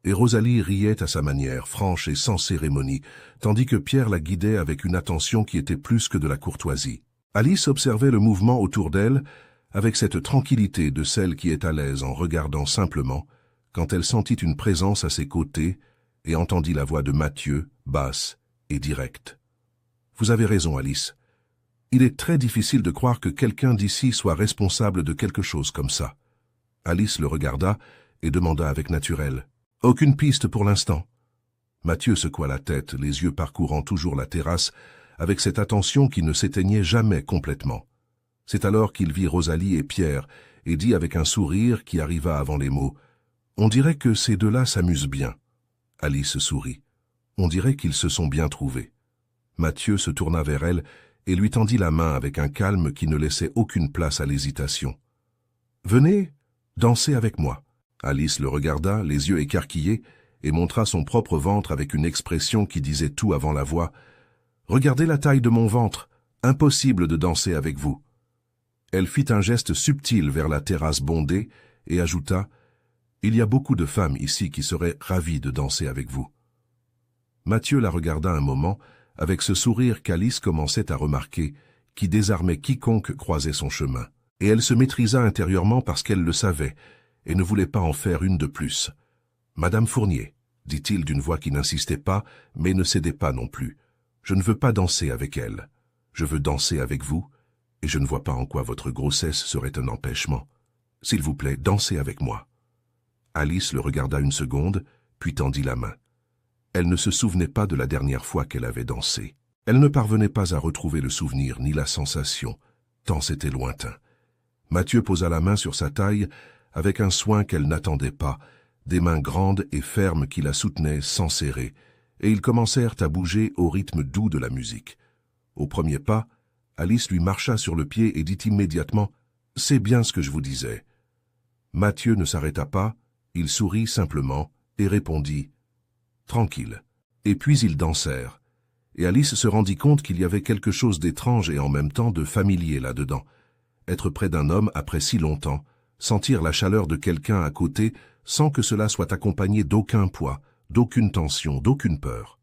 Et Rosalie riait à sa manière, franche et sans cérémonie, tandis que Pierre la guidait avec une attention qui était plus que de la courtoisie. Alice observait le mouvement autour d'elle avec cette tranquillité de celle qui est à l'aise en regardant simplement, quand elle sentit une présence à ses côtés et entendit la voix de Mathieu, basse et directe. « Vous avez raison, Alice. Il est très difficile de croire que quelqu'un d'ici soit responsable de quelque chose comme ça. » Alice le regarda et demanda avec naturel. « Aucune piste pour l'instant. » Mathieu secoua la tête, les yeux parcourant toujours la terrasse, avec cette attention qui ne s'éteignait jamais complètement. C'est alors qu'il vit Rosalie et Pierre, et dit avec un sourire qui arriva avant les mots, « On dirait que ces deux-là s'amusent bien. » Alice sourit. « On dirait qu'ils se sont bien trouvés. » Mathieu se tourna vers elle et lui tendit la main avec un calme qui ne laissait aucune place à l'hésitation. « Venez, dansez avec moi. » Alice le regarda, les yeux écarquillés, et montra son propre ventre avec une expression qui disait tout avant la voix. « Regardez la taille de mon ventre, impossible de danser avec vous. » Elle fit un geste subtil vers la terrasse bondée et ajouta « Il y a beaucoup de femmes ici qui seraient ravies de danser avec vous. » Mathieu la regarda un moment, avec ce sourire qu'Alice commençait à remarquer, qui désarmait quiconque croisait son chemin. Et elle se maîtrisa intérieurement parce qu'elle le savait, et ne voulait pas en faire une de plus. « Madame Fournier, dit-il d'une voix qui n'insistait pas, mais ne cédait pas non plus, je ne veux pas danser avec elle. Je veux danser avec vous, et je ne vois pas en quoi votre grossesse serait un empêchement. S'il vous plaît, dansez avec moi. » Alice le regarda une seconde, puis tendit la main. Elle ne se souvenait pas de la dernière fois qu'elle avait dansé. Elle ne parvenait pas à retrouver le souvenir ni la sensation, tant c'était lointain. Mathieu posa la main sur sa taille avec un soin qu'elle n'attendait pas, des mains grandes et fermes qui la soutenaient sans serrer, et ils commencèrent à bouger au rythme doux de la musique. Au premier pas, Alice lui marcha sur le pied et dit immédiatement « C'est bien ce que je vous disais. » Mathieu ne s'arrêta pas, il sourit simplement et répondit « Tranquille. » Et puis ils dansèrent. et Alice se rendit compte qu'il y avait quelque chose d'étrange et en même temps de familier là-dedans. Être près d'un homme après si longtemps, sentir la chaleur de quelqu'un à côté sans que cela soit accompagné d'aucun poids, d'aucune tension, d'aucune peur.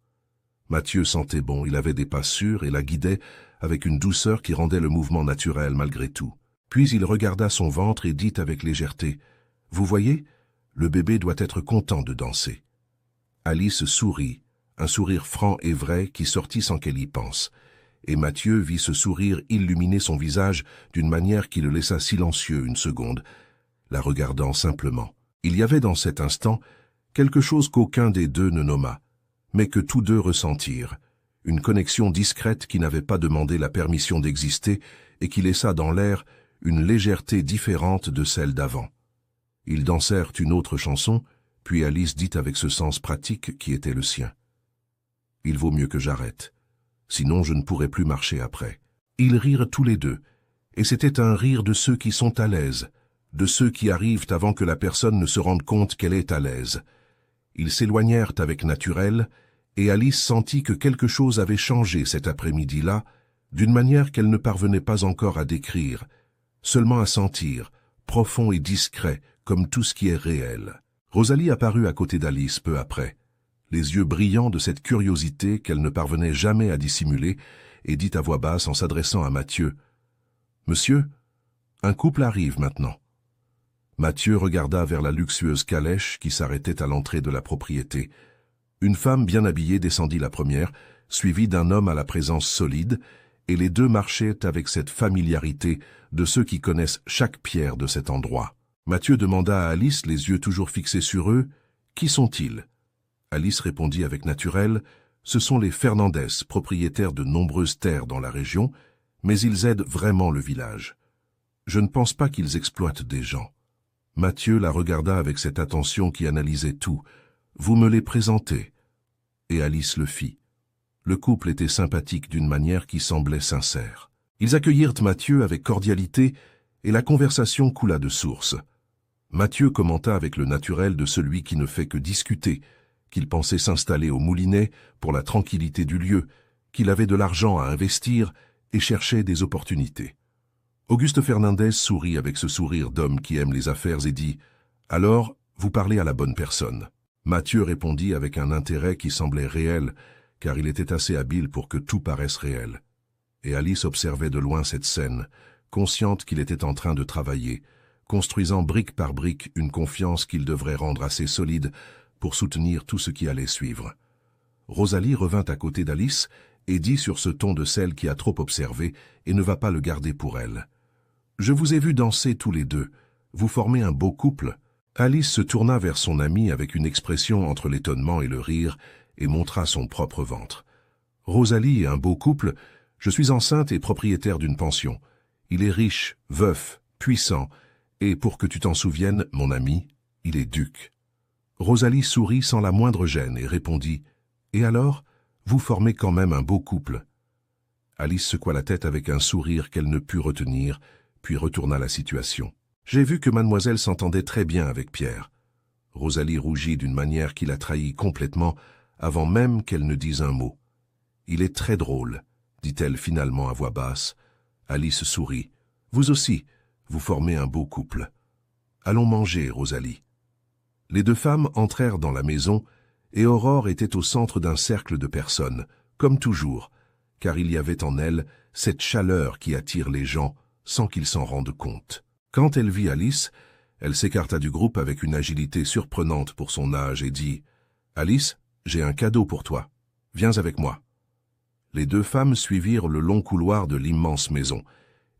Mathieu sentait bon, il avait des pas sûrs et la guidait avec une douceur qui rendait le mouvement naturel malgré tout. Puis il regarda son ventre et dit avec légèreté, « Vous voyez, le bébé doit être content de danser. » Alice sourit, un sourire franc et vrai qui sortit sans qu'elle y pense, et Mathieu vit ce sourire illuminer son visage d'une manière qui le laissa silencieux une seconde, la regardant simplement. Il y avait dans cet instant quelque chose qu'aucun des deux ne nomma, mais que tous deux ressentirent, une connexion discrète qui n'avait pas demandé la permission d'exister et qui laissa dans l'air une légèreté différente de celle d'avant. Ils dansèrent une autre chanson, puis Alice dit avec ce sens pratique qui était le sien. « Il vaut mieux que j'arrête, sinon je ne pourrai plus marcher après. » Ils rirent tous les deux, et c'était un rire de ceux qui sont à l'aise, de ceux qui arrivent avant que la personne ne se rende compte qu'elle est à l'aise. Ils s'éloignèrent avec naturel, et Alice sentit que quelque chose avait changé cet après-midi-là, d'une manière qu'elle ne parvenait pas encore à décrire, seulement à sentir, profond et discret, comme tout ce qui est réel. Rosalie apparut à côté d'Alice peu après, les yeux brillants de cette curiosité qu'elle ne parvenait jamais à dissimuler, et dit à voix basse en s'adressant à Mathieu, « Monsieur, un couple arrive maintenant. » Mathieu regarda vers la luxueuse calèche qui s'arrêtait à l'entrée de la propriété. Une femme bien habillée descendit la première, suivie d'un homme à la présence solide, et les deux marchaient avec cette familiarité de ceux qui connaissent chaque pierre de cet endroit. Mathieu demanda à Alice, les yeux toujours fixés sur eux, « Qui sont-ils » Alice répondit avec naturel, « Ce sont les Fernandez, propriétaires de nombreuses terres dans la région, mais ils aident vraiment le village. Je ne pense pas qu'ils exploitent des gens. » Mathieu la regarda avec cette attention qui analysait tout. « Vous me les présentez. » Et Alice le fit. Le couple était sympathique d'une manière qui semblait sincère. Ils accueillirent Mathieu avec cordialité et la conversation coula de source. Mathieu commenta avec le naturel de celui qui ne fait que discuter, qu'il pensait s'installer au Moulinet pour la tranquillité du lieu, qu'il avait de l'argent à investir et cherchait des opportunités. Auguste Fernandez sourit avec ce sourire d'homme qui aime les affaires et dit « Alors, vous parlez à la bonne personne. » Mathieu répondit avec un intérêt qui semblait réel, car il était assez habile pour que tout paraisse réel. Et Alice observait de loin cette scène, consciente qu'il était en train de travailler, construisant brique par brique une confiance qu'il devrait rendre assez solide pour soutenir tout ce qui allait suivre. Rosalie revint à côté d'Alice et dit sur ce ton de celle qui a trop observé et ne va pas le garder pour elle. « Je vous ai vu danser tous les deux. Vous formez un beau couple. » Alice se tourna vers son amie avec une expression entre l'étonnement et le rire et montra son propre ventre. « Rosalie est un beau couple. Je suis enceinte et propriétaire d'une pension. Il est riche, veuf, puissant, et pour que tu t'en souviennes, mon ami, il est duc. » Rosalie sourit sans la moindre gêne et répondit « Et alors, vous formez quand même un beau couple. » Alice secoua la tête avec un sourire qu'elle ne put retenir, puis retourna la situation. « J'ai vu que mademoiselle s'entendait très bien avec Pierre. » Rosalie rougit d'une manière qui la trahit complètement, avant même qu'elle ne dise un mot. « Il est très drôle, » dit-elle finalement à voix basse. Alice sourit. « Vous aussi, vous formez un beau couple. Allons manger, Rosalie. » Les deux femmes entrèrent dans la maison, et Aurore était au centre d'un cercle de personnes, comme toujours, car il y avait en elle cette chaleur qui attire les gens sans qu'ils s'en rendent compte. Quand elle vit Alice, elle s'écarta du groupe avec une agilité surprenante pour son âge et dit « Alice, j'ai un cadeau pour toi. Viens avec moi. » Les deux femmes suivirent le long couloir de l'immense maison,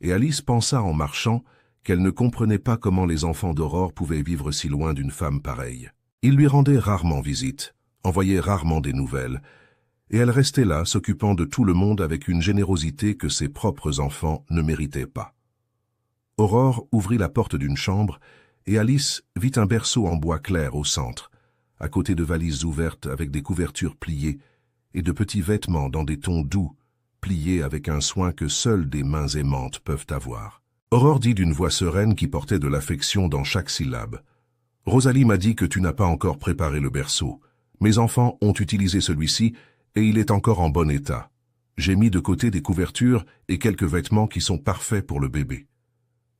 et Alice pensa en marchant qu'elle ne comprenait pas comment les enfants d'Aurore pouvaient vivre si loin d'une femme pareille. Ils lui rendaient rarement visite, envoyaient rarement des nouvelles, et elle restait là, s'occupant de tout le monde avec une générosité que ses propres enfants ne méritaient pas. Aurore ouvrit la porte d'une chambre, et Alice vit un berceau en bois clair au centre, à côté de valises ouvertes avec des couvertures pliées, et de petits vêtements dans des tons doux, pliés avec un soin que seules des mains aimantes peuvent avoir. Aurore dit d'une voix sereine qui portait de l'affection dans chaque syllabe. « Rosalie m'a dit que tu n'as pas encore préparé le berceau. Mes enfants ont utilisé celui-ci, et il est encore en bon état. J'ai mis de côté des couvertures et quelques vêtements qui sont parfaits pour le bébé.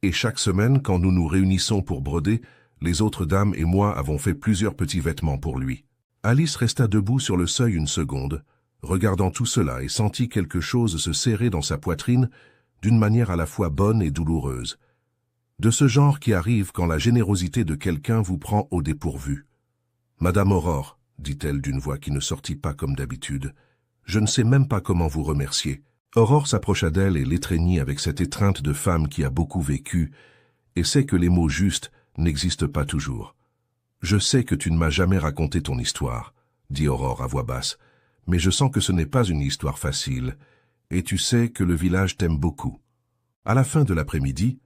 Et chaque semaine, quand nous nous réunissons pour broder, les autres dames et moi avons fait plusieurs petits vêtements pour lui. » Alice resta debout sur le seuil une seconde, regardant tout cela et sentit quelque chose se serrer dans sa poitrine d'une manière à la fois bonne et douloureuse. De ce genre qui arrive quand la générosité de quelqu'un vous prend au dépourvu. « Madame Aurore, » dit-elle d'une voix qui ne sortit pas comme d'habitude, « je ne sais même pas comment vous remercier. » Aurore s'approcha d'elle et l'étreignit avec cette étreinte de femme qui a beaucoup vécu et sait que les mots justes n'existent pas toujours. « Je sais que tu ne m'as jamais raconté ton histoire, » dit Aurore à voix basse, « mais je sens que ce n'est pas une histoire facile, et tu sais que le village t'aime beaucoup. » À la fin de l'après-midi,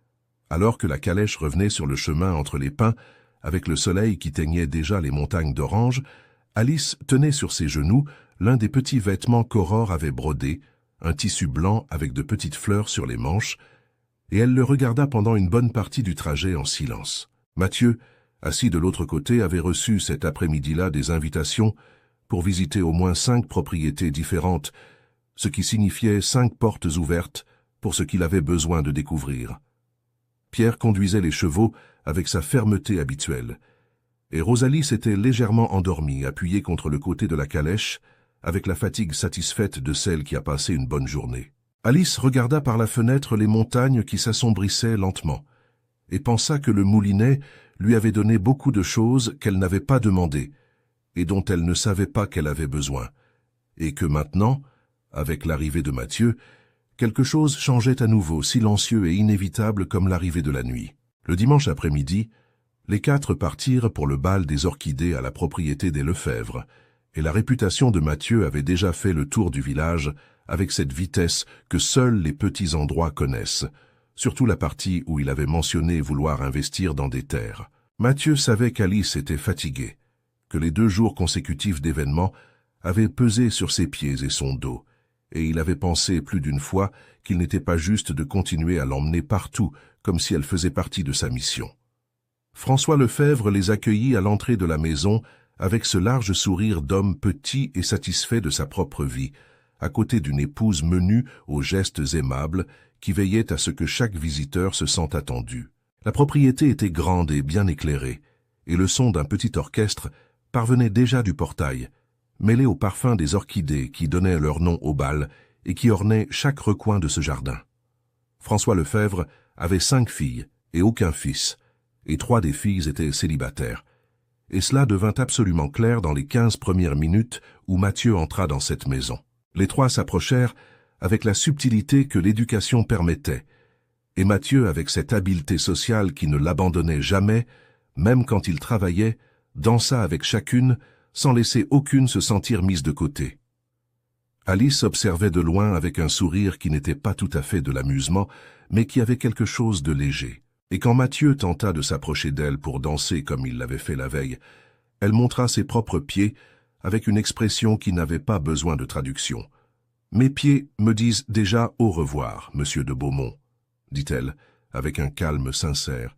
alors que la calèche revenait sur le chemin entre les pins, avec le soleil qui teignait déjà les montagnes d'Orange, Alice tenait sur ses genoux l'un des petits vêtements qu'Aurore avait brodés, un tissu blanc avec de petites fleurs sur les manches, et elle le regarda pendant une bonne partie du trajet en silence. Mathieu, assis de l'autre côté, avait reçu cet après-midi-là des invitations pour visiter au moins 5 propriétés différentes, ce qui signifiait 5 portes ouvertes pour ce qu'il avait besoin de découvrir. Pierre conduisait les chevaux avec sa fermeté habituelle, et Rosalie s'était légèrement endormie, appuyée contre le côté de la calèche, avec la fatigue satisfaite de celle qui a passé une bonne journée. Alice regarda par la fenêtre les montagnes qui s'assombrissaient lentement, et pensa que le moulinet lui avait donné beaucoup de choses qu'elle n'avait pas demandées, et dont elle ne savait pas qu'elle avait besoin, et que maintenant, avec l'arrivée de Mathieu, quelque chose changeait à nouveau, silencieux et inévitable comme l'arrivée de la nuit. Le dimanche après-midi, les 4 partirent pour le bal des orchidées à la propriété des Lefebvre, et la réputation de Mathieu avait déjà fait le tour du village avec cette vitesse que seuls les petits endroits connaissent, surtout la partie où il avait mentionné vouloir investir dans des terres. Mathieu savait qu'Alice était fatiguée, que les 2 jours consécutifs d'événements avaient pesé sur ses pieds et son dos, et il avait pensé plus d'une fois qu'il n'était pas juste de continuer à l'emmener partout comme si elle faisait partie de sa mission. François Lefebvre les accueillit à l'entrée de la maison avec ce large sourire d'homme petit et satisfait de sa propre vie, à côté d'une épouse menue aux gestes aimables qui veillait à ce que chaque visiteur se sente attendu. La propriété était grande et bien éclairée, et le son d'un petit orchestre parvenait déjà du portail, mêlé au parfum des orchidées qui donnaient leur nom au bal et qui ornaient chaque recoin de ce jardin. François Lefebvre avait 5 filles et aucun fils, et 3 des filles étaient célibataires. Et cela devint absolument clair dans les 15 premières minutes où Mathieu entra dans cette maison. Les 3 s'approchèrent avec la subtilité que l'éducation permettait, et Mathieu, avec cette habileté sociale qui ne l'abandonnait jamais, même quand il travaillait, dansa avec chacune, sans laisser aucune se sentir mise de côté. Alice observait de loin avec un sourire qui n'était pas tout à fait de l'amusement, mais qui avait quelque chose de léger. Et quand Mathieu tenta de s'approcher d'elle pour danser comme il l'avait fait la veille, elle montra ses propres pieds avec une expression qui n'avait pas besoin de traduction. « Mes pieds me disent déjà au revoir, monsieur de Beaumont », dit-elle, avec un calme sincère,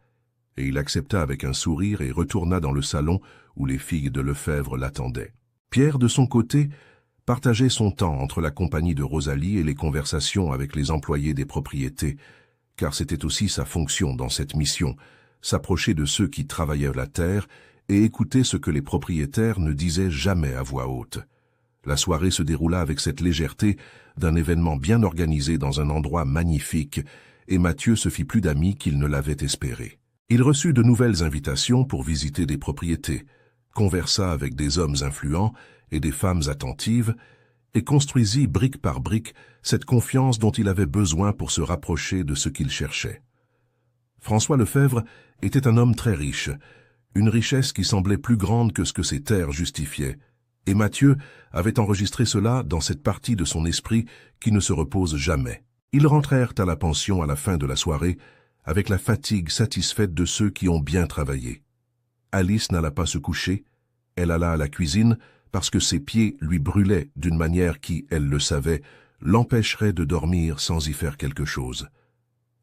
et il accepta avec un sourire et retourna dans le salon où les filles de Lefebvre l'attendaient. Pierre, de son côté, partageait son temps entre la compagnie de Rosalie et les conversations avec les employés des propriétés, car c'était aussi sa fonction dans cette mission, s'approcher de ceux qui travaillaient la terre et écouter ce que les propriétaires ne disaient jamais à voix haute. La soirée se déroula avec cette légèreté d'un événement bien organisé dans un endroit magnifique, et Mathieu se fit plus d'amis qu'il ne l'avait espéré. Il reçut de nouvelles invitations pour visiter des propriétés, conversa avec des hommes influents et des femmes attentives, et construisit brique par brique cette confiance dont il avait besoin pour se rapprocher de ce qu'il cherchait. François Lefebvre était un homme très riche, une richesse qui semblait plus grande que ce que ses terres justifiaient, et Mathieu avait enregistré cela dans cette partie de son esprit qui ne se repose jamais. Ils rentrèrent à la pension à la fin de la soirée, avec la fatigue satisfaite de ceux qui ont bien travaillé. Alice n'alla pas se coucher, elle alla à la cuisine parce que ses pieds lui brûlaient d'une manière qui, elle le savait, l'empêcherait de dormir sans y faire quelque chose.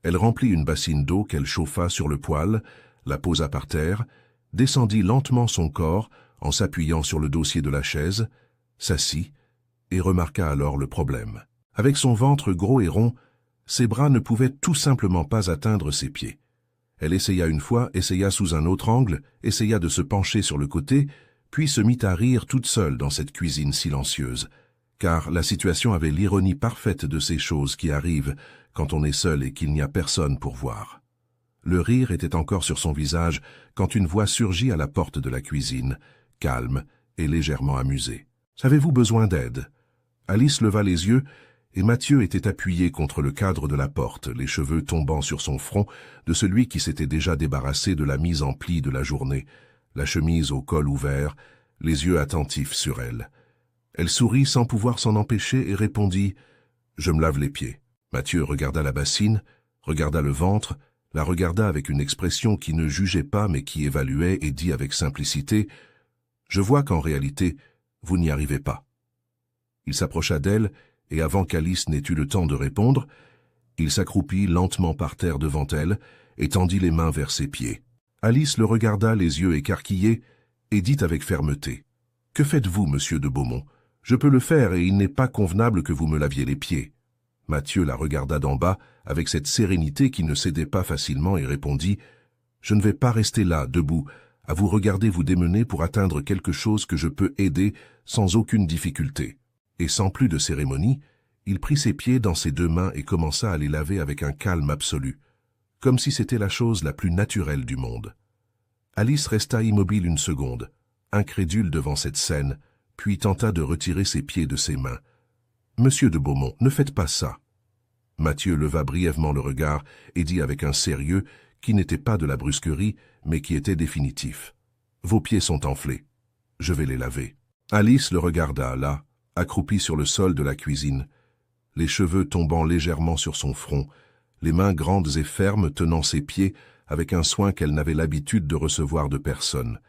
Elle remplit une bassine d'eau qu'elle chauffa sur le poêle, la posa par terre, descendit lentement son corps en s'appuyant sur le dossier de la chaise, s'assit et remarqua alors le problème. Avec son ventre gros et rond, ses bras ne pouvaient tout simplement pas atteindre ses pieds. Elle essaya une fois, essaya sous un autre angle, essaya de se pencher sur le côté, puis se mit à rire toute seule dans cette cuisine silencieuse, car la situation avait l'ironie parfaite de ces choses qui arrivent quand on est seul et qu'il n'y a personne pour voir. Le rire était encore sur son visage quand une voix surgit à la porte de la cuisine, calme et légèrement amusée. « Avez-vous besoin d'aide » Alice leva les yeux et Mathieu était appuyé contre le cadre de la porte, les cheveux tombant sur son front de celui qui s'était déjà débarrassé de la mise en pli de la journée, la chemise au col ouvert, les yeux attentifs sur elle. Elle sourit sans pouvoir s'en empêcher et répondit « Je me lave les pieds ». Mathieu regarda la bassine, regarda le ventre, la regarda avec une expression qui ne jugeait pas mais qui évaluait et dit avec simplicité « Je vois qu'en réalité, vous n'y arrivez pas ». Il s'approcha d'elle et avant qu'Alice n'ait eu le temps de répondre, il s'accroupit lentement par terre devant elle et tendit les mains vers ses pieds. Alice le regarda les yeux écarquillés et dit avec fermeté « Que faites-vous, monsieur de Beaumont? Je peux le faire et il n'est pas convenable que vous me laviez les pieds. » Mathieu la regarda d'en bas avec cette sérénité qui ne cédait pas facilement et répondit « Je ne vais pas rester là, debout, à vous regarder vous démener pour atteindre quelque chose que je peux aider sans aucune difficulté. » Et sans plus de cérémonie, il prit ses pieds dans ses deux mains et commença à les laver avec un calme absolu, comme si c'était la chose la plus naturelle du monde. Alice resta immobile une seconde, incrédule devant cette scène, puis tenta de retirer ses pieds de ses mains. « Monsieur de Beaumont, ne faites pas ça. » Mathieu leva brièvement le regard et dit avec un sérieux qui n'était pas de la brusquerie, mais qui était définitif. « Vos pieds sont enflés. Je vais les laver. » Alice le regarda, là, accroupie sur le sol de la cuisine, les cheveux tombant légèrement sur son front, les mains grandes et fermes tenant ses pieds avec un soin qu'elle n'avait l'habitude de recevoir de personne,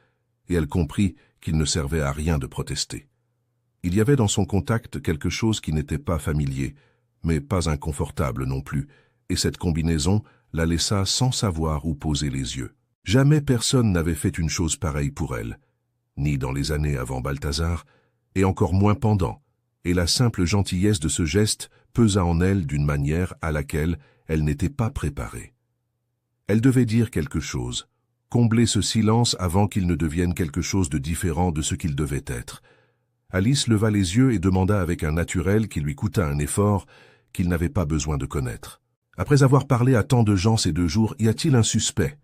et elle comprit qu'il ne servait à rien de protester. Il y avait dans son contact quelque chose qui n'était pas familier, mais pas inconfortable non plus, et cette combinaison la laissa sans savoir où poser les yeux. Jamais personne n'avait fait une chose pareille pour elle, ni dans les années avant Balthazar, et encore moins pendant, et la simple gentillesse de ce geste pesa en elle d'une manière à laquelle elle n'était pas préparée. Elle devait dire quelque chose, combler ce silence avant qu'il ne devienne quelque chose de différent de ce qu'il devait être. Alice leva les yeux et demanda avec un naturel qui lui coûta un effort qu'il n'avait pas besoin de connaître. « Après avoir parlé à tant de gens ces 2 jours, y a-t-il un suspect ?»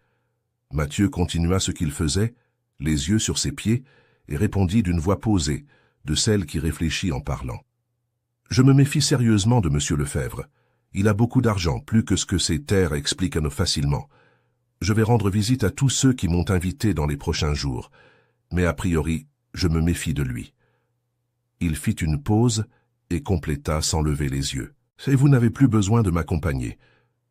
Mathieu continua ce qu'il faisait, les yeux sur ses pieds, et répondit d'une voix posée, de celle qui réfléchit en parlant. « Je me méfie sérieusement de Monsieur Lefebvre. Il a beaucoup d'argent, plus que ce que ses terres expliquent facilement. Je vais rendre visite à tous ceux qui m'ont invité dans les prochains jours, mais a priori, je me méfie de lui. » Il fit une pause et compléta sans lever les yeux. « Et vous n'avez plus besoin de m'accompagner.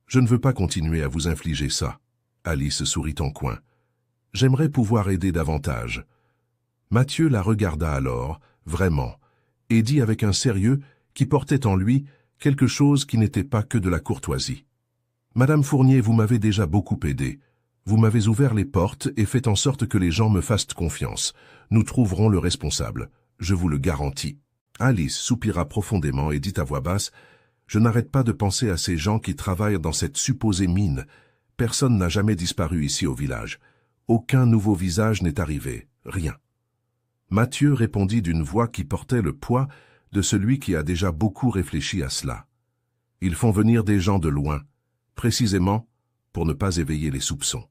Je ne veux pas continuer à vous infliger ça. » Alice sourit en coin. « J'aimerais pouvoir aider davantage. » Mathieu la regarda alors, vraiment, et dit avec un sérieux qui portait en lui quelque chose qui n'était pas que de la courtoisie. « Madame Fournier, vous m'avez déjà beaucoup aidé. Vous m'avez ouvert les portes et fait en sorte que les gens me fassent confiance. Nous trouverons le responsable. Je vous le garantis. » Alice soupira profondément et dit à voix basse « Je n'arrête pas de penser à ces gens qui travaillent dans cette supposée mine. Personne n'a jamais disparu ici au village. Aucun nouveau visage n'est arrivé. Rien. » Mathieu répondit d'une voix qui portait le poids de celui qui a déjà beaucoup réfléchi à cela. « Ils font venir des gens de loin, précisément pour ne pas éveiller les soupçons.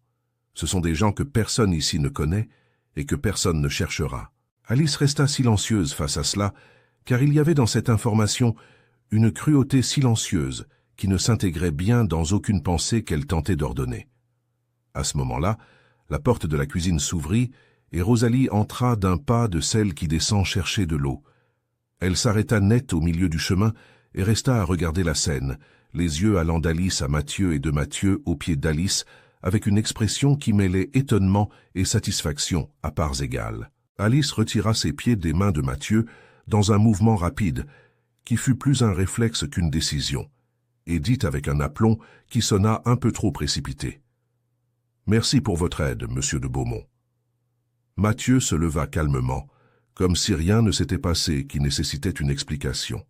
Ce sont des gens que personne ici ne connaît et que personne ne cherchera. » Alice resta silencieuse face à cela, car il y avait dans cette information une cruauté silencieuse qui ne s'intégrait bien dans aucune pensée qu'elle tentait d'ordonner. À ce moment-là, la porte de la cuisine s'ouvrit et Rosalie entra d'un pas de celle qui descend chercher de l'eau. Elle s'arrêta net au milieu du chemin et resta à regarder la scène, les yeux allant d'Alice à Mathieu et de Mathieu aux pieds d'Alice, avec une expression qui mêlait étonnement et satisfaction à parts égales. Alice retira ses pieds des mains de Mathieu dans un mouvement rapide, qui fut plus un réflexe qu'une décision, et dit avec un aplomb qui sonna un peu trop précipité. « Merci pour votre aide, monsieur de Beaumont. » Mathieu se leva calmement, comme si rien ne s'était passé qui nécessitait une explication.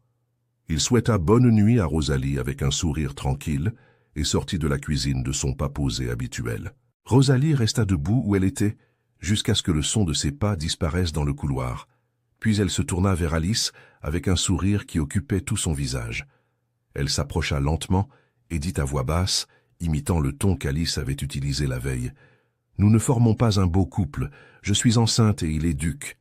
Il souhaita bonne nuit à Rosalie avec un sourire tranquille et sortit de la cuisine de son pas posé habituel. Rosalie resta debout où elle était, jusqu'à ce que le son de ses pas disparaisse dans le couloir. Puis elle se tourna vers Alice avec un sourire qui occupait tout son visage. Elle s'approcha lentement et dit à voix basse, imitant le ton qu'Alice avait utilisé la veille. « Nous ne formons pas un beau couple, je suis enceinte et il est duc. »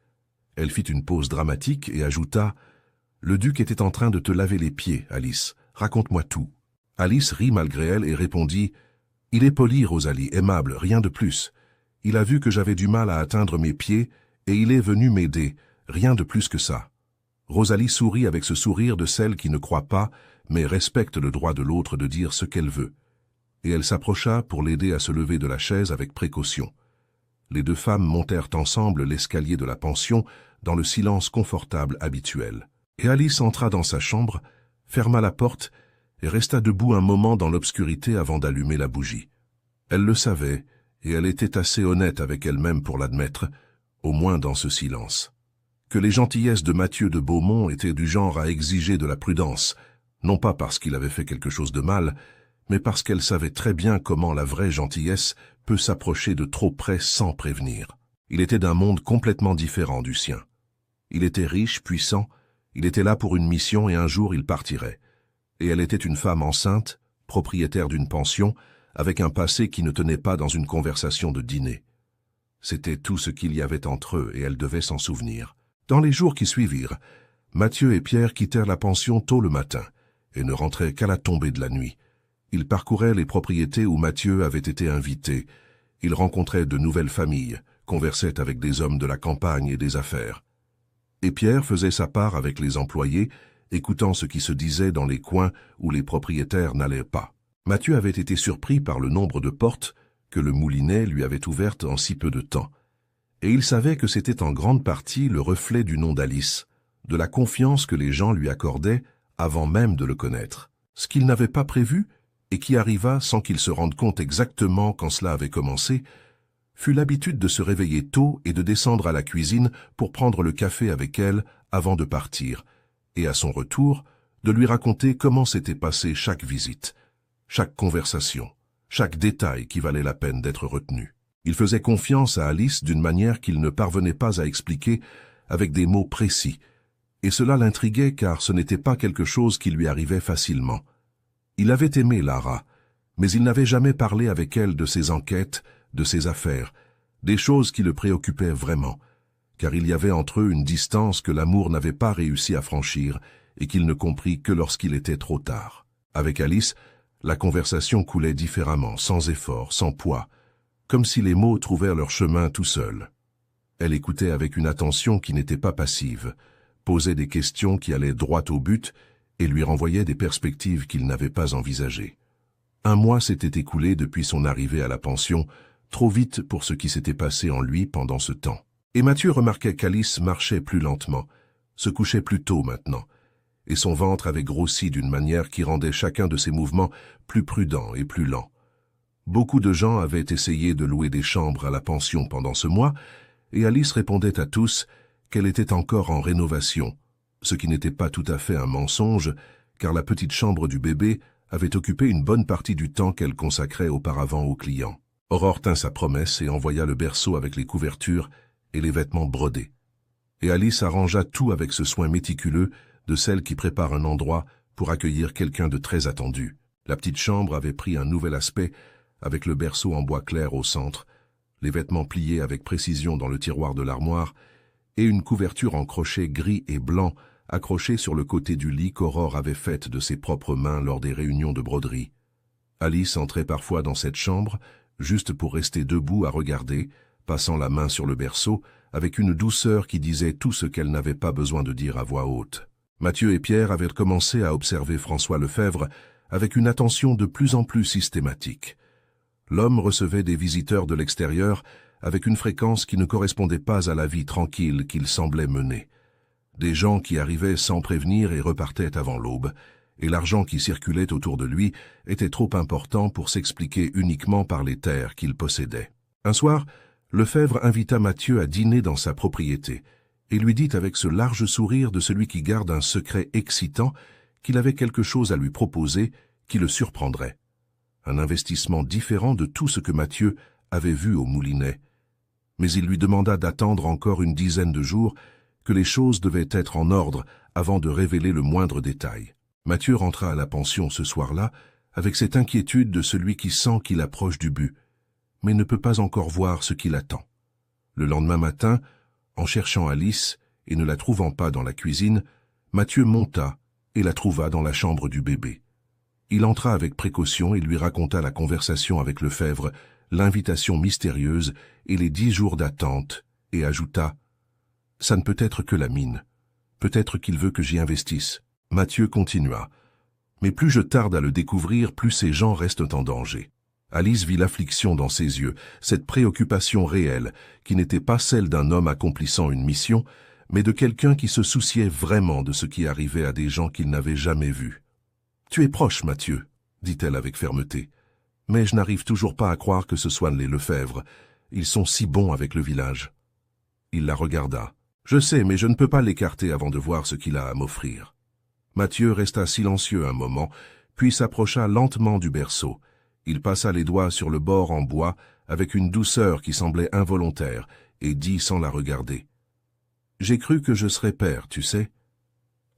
Elle fit une pause dramatique et ajouta « Le duc était en train de te laver les pieds, Alice. Raconte-moi tout. » Alice rit malgré elle et répondit « Il est poli, Rosalie, aimable, rien de plus. Il a vu que j'avais du mal à atteindre mes pieds et il est venu m'aider, rien de plus que ça. » Rosalie sourit avec ce sourire de celle qui ne croit pas, mais respecte le droit de l'autre de dire ce qu'elle veut. Et elle s'approcha pour l'aider à se lever de la chaise avec précaution. Les deux femmes montèrent ensemble l'escalier de la pension dans le silence confortable habituel. Et Alice entra dans sa chambre, ferma la porte et resta debout un moment dans l'obscurité avant d'allumer la bougie. Elle le savait, et elle était assez honnête avec elle-même pour l'admettre, au moins dans ce silence. Que les gentillesses de Mathieu de Beaumont étaient du genre à exiger de la prudence, non pas parce qu'il avait fait quelque chose de mal, mais parce qu'elle savait très bien comment la vraie gentillesse peut s'approcher de trop près sans prévenir. Il était d'un monde complètement différent du sien. Il était riche, puissant, il était là pour une mission et un jour il partirait. Et elle était une femme enceinte, propriétaire d'une pension, avec un passé qui ne tenait pas dans une conversation de dîner. C'était tout ce qu'il y avait entre eux et elle devait s'en souvenir. Dans les jours qui suivirent, Mathieu et Pierre quittèrent la pension tôt le matin et ne rentraient qu'à la tombée de la nuit. Ils parcouraient les propriétés où Mathieu avait été invité. Ils rencontraient de nouvelles familles, conversaient avec des hommes de la campagne et des affaires. Et Pierre faisait sa part avec les employés, écoutant ce qui se disait dans les coins où les propriétaires n'allaient pas. Mathieu avait été surpris par le nombre de portes que le moulinet lui avait ouvertes en si peu de temps. Et il savait que c'était en grande partie le reflet du nom d'Alice, de la confiance que les gens lui accordaient avant même de le connaître. Ce qu'il n'avait pas prévu, et qui arriva sans qu'il se rende compte exactement quand cela avait commencé, fut l'habitude de se réveiller tôt et de descendre à la cuisine pour prendre le café avec elle avant de partir, et à son retour, de lui raconter comment s'était passée chaque visite, chaque conversation, chaque détail qui valait la peine d'être retenu. Il faisait confiance à Alice d'une manière qu'il ne parvenait pas à expliquer avec des mots précis, et cela l'intriguait car ce n'était pas quelque chose qui lui arrivait facilement. Il avait aimé Lara, mais il n'avait jamais parlé avec elle de ses enquêtes, de ses affaires, des choses qui le préoccupaient vraiment, car il y avait entre eux une distance que l'amour n'avait pas réussi à franchir et qu'il ne comprit que lorsqu'il était trop tard. Avec Alice, la conversation coulait différemment, sans effort, sans poids, comme si les mots trouvèrent leur chemin tout seuls. Elle écoutait avec une attention qui n'était pas passive, posait des questions qui allaient droit au but et lui renvoyait des perspectives qu'il n'avait pas envisagées. Un mois s'était écoulé depuis son arrivée à la pension, trop vite pour ce qui s'était passé en lui pendant ce temps. Et Mathieu remarquait qu'Alice marchait plus lentement, se couchait plus tôt maintenant, et son ventre avait grossi d'une manière qui rendait chacun de ses mouvements plus prudent et plus lent. Beaucoup de gens avaient essayé de louer des chambres à la pension pendant ce mois, et Alice répondait à tous qu'elle était encore en rénovation, ce qui n'était pas tout à fait un mensonge, car la petite chambre du bébé avait occupé une bonne partie du temps qu'elle consacrait auparavant aux clients. Aurore tint sa promesse et envoya le berceau avec les couvertures et les vêtements brodés. Et Alice arrangea tout avec ce soin méticuleux de celle qui prépare un endroit pour accueillir quelqu'un de très attendu. La petite chambre avait pris un nouvel aspect avec le berceau en bois clair au centre, les vêtements pliés avec précision dans le tiroir de l'armoire et une couverture en crochet gris et blanc accrochée sur le côté du lit qu'Aurore avait faite de ses propres mains lors des réunions de broderie. Alice entrait parfois dans cette chambre, juste pour rester debout à regarder, passant la main sur le berceau, avec une douceur qui disait tout ce qu'elle n'avait pas besoin de dire à voix haute. Mathieu et Pierre avaient commencé à observer François Lefebvre avec une attention de plus en plus systématique. L'homme recevait des visiteurs de l'extérieur avec une fréquence qui ne correspondait pas à la vie tranquille qu'il semblait mener. Des gens qui arrivaient sans prévenir et repartaient avant l'aube, et l'argent qui circulait autour de lui était trop important pour s'expliquer uniquement par les terres qu'il possédait. Un soir, Lefebvre invita Mathieu à dîner dans sa propriété, et lui dit avec ce large sourire de celui qui garde un secret excitant qu'il avait quelque chose à lui proposer qui le surprendrait. Un investissement différent de tout ce que Mathieu avait vu au Moulinet. Mais il lui demanda d'attendre encore une dizaine de jours, que les choses devaient être en ordre avant de révéler le moindre détail. Mathieu rentra à la pension ce soir-là avec cette inquiétude de celui qui sent qu'il approche du but, mais ne peut pas encore voir ce qui l'attend. Le lendemain matin, en cherchant Alice et ne la trouvant pas dans la cuisine, Mathieu monta et la trouva dans la chambre du bébé. Il entra avec précaution et lui raconta la conversation avec Lefebvre, l'invitation mystérieuse et les 10 jours d'attente, et ajouta « Ça ne peut être que la mine. Peut-être qu'il veut que j'y investisse. » Mathieu continua « Mais plus je tarde à le découvrir, plus ces gens restent en danger. » Alice vit l'affliction dans ses yeux, cette préoccupation réelle, qui n'était pas celle d'un homme accomplissant une mission, mais de quelqu'un qui se souciait vraiment de ce qui arrivait à des gens qu'il n'avait jamais vus. « Tu es proche, Mathieu, » dit-elle avec fermeté. « Mais je n'arrive toujours pas à croire que ce soient les Lefebvre. Ils sont si bons avec le village. » Il la regarda. « Je sais, mais je ne peux pas l'écarter avant de voir ce qu'il a à m'offrir. » Mathieu resta silencieux un moment, puis s'approcha lentement du berceau. Il passa les doigts sur le bord en bois avec une douceur qui semblait involontaire et dit sans la regarder. « J'ai cru que je serais père, tu sais. »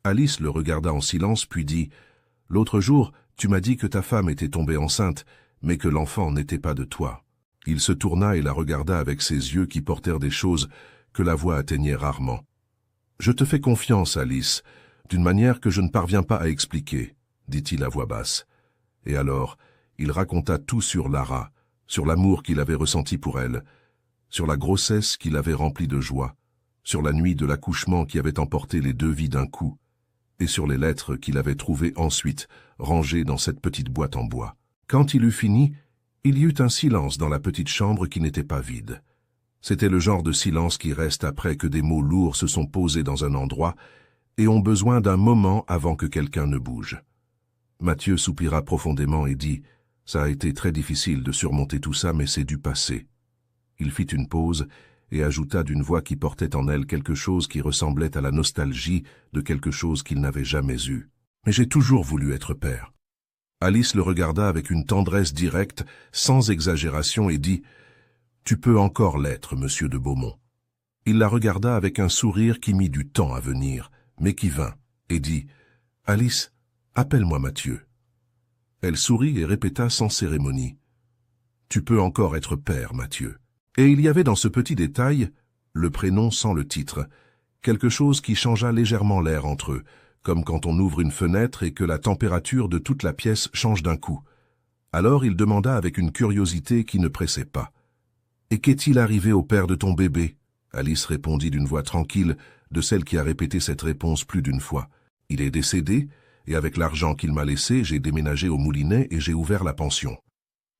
Alice le regarda en silence puis dit « L'autre jour, tu m'as dit que ta femme était tombée enceinte, mais que l'enfant n'était pas de toi. » Il se tourna et la regarda avec ses yeux qui portèrent des choses que la voix atteignait rarement. « Je te fais confiance, Alice, d'une manière que je ne parviens pas à expliquer, » dit-il à voix basse. Et alors, il raconta tout sur Lara, sur l'amour qu'il avait ressenti pour elle, sur la grossesse qui l'avait rempli de joie, sur la nuit de l'accouchement qui avait emporté les 2 vies d'un coup, et sur les lettres qu'il avait trouvées ensuite, rangées dans cette petite boîte en bois. Quand il eut fini, il y eut un silence dans la petite chambre qui n'était pas vide. C'était le genre de silence qui reste après que des mots lourds se sont posés dans un endroit et ont besoin d'un moment avant que quelqu'un ne bouge. Mathieu soupira profondément et dit « Ça a été très difficile de surmonter tout ça, mais c'est du passé. » Il fit une pause et ajouta d'une voix qui portait en elle quelque chose qui ressemblait à la nostalgie de quelque chose qu'il n'avait jamais eu. « Mais j'ai toujours voulu être père. » Alice le regarda avec une tendresse directe, sans exagération, et dit « Tu peux encore l'être, monsieur de Beaumont. » Il la regarda avec un sourire qui mit du temps à venir, mais qui vint, et dit « Alice, appelle-moi Mathieu. » Elle sourit et répéta sans cérémonie « Tu peux encore être père, Mathieu. » Et il y avait dans ce petit détail, le prénom sans le titre, quelque chose qui changea légèrement l'air entre eux, comme quand on ouvre une fenêtre et que la température de toute la pièce change d'un coup. Alors il demanda avec une curiosité qui ne pressait pas. « Et qu'est-il arrivé au père de ton bébé ?» Alice répondit d'une voix tranquille, de celle qui a répété cette réponse plus d'une fois. « Il est décédé, et avec l'argent qu'il m'a laissé, j'ai déménagé au Moulinet et j'ai ouvert la pension. »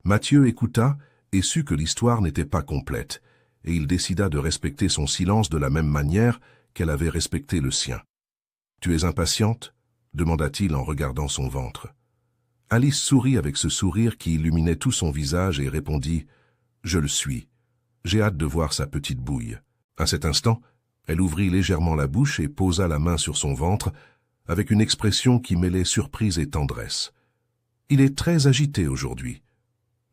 Mathieu écouta et sut que l'histoire n'était pas complète, et il décida de respecter son silence de la même manière qu'elle avait respecté le sien. « Tu es impatiente ?» demanda-t-il en regardant son ventre. Alice sourit avec ce sourire qui illuminait tout son visage et répondit « Je le suis. J'ai hâte de voir sa petite bouille. » À cet instant, elle ouvrit légèrement la bouche et posa la main sur son ventre, avec une expression qui mêlait surprise et tendresse. « Il est très agité aujourd'hui. »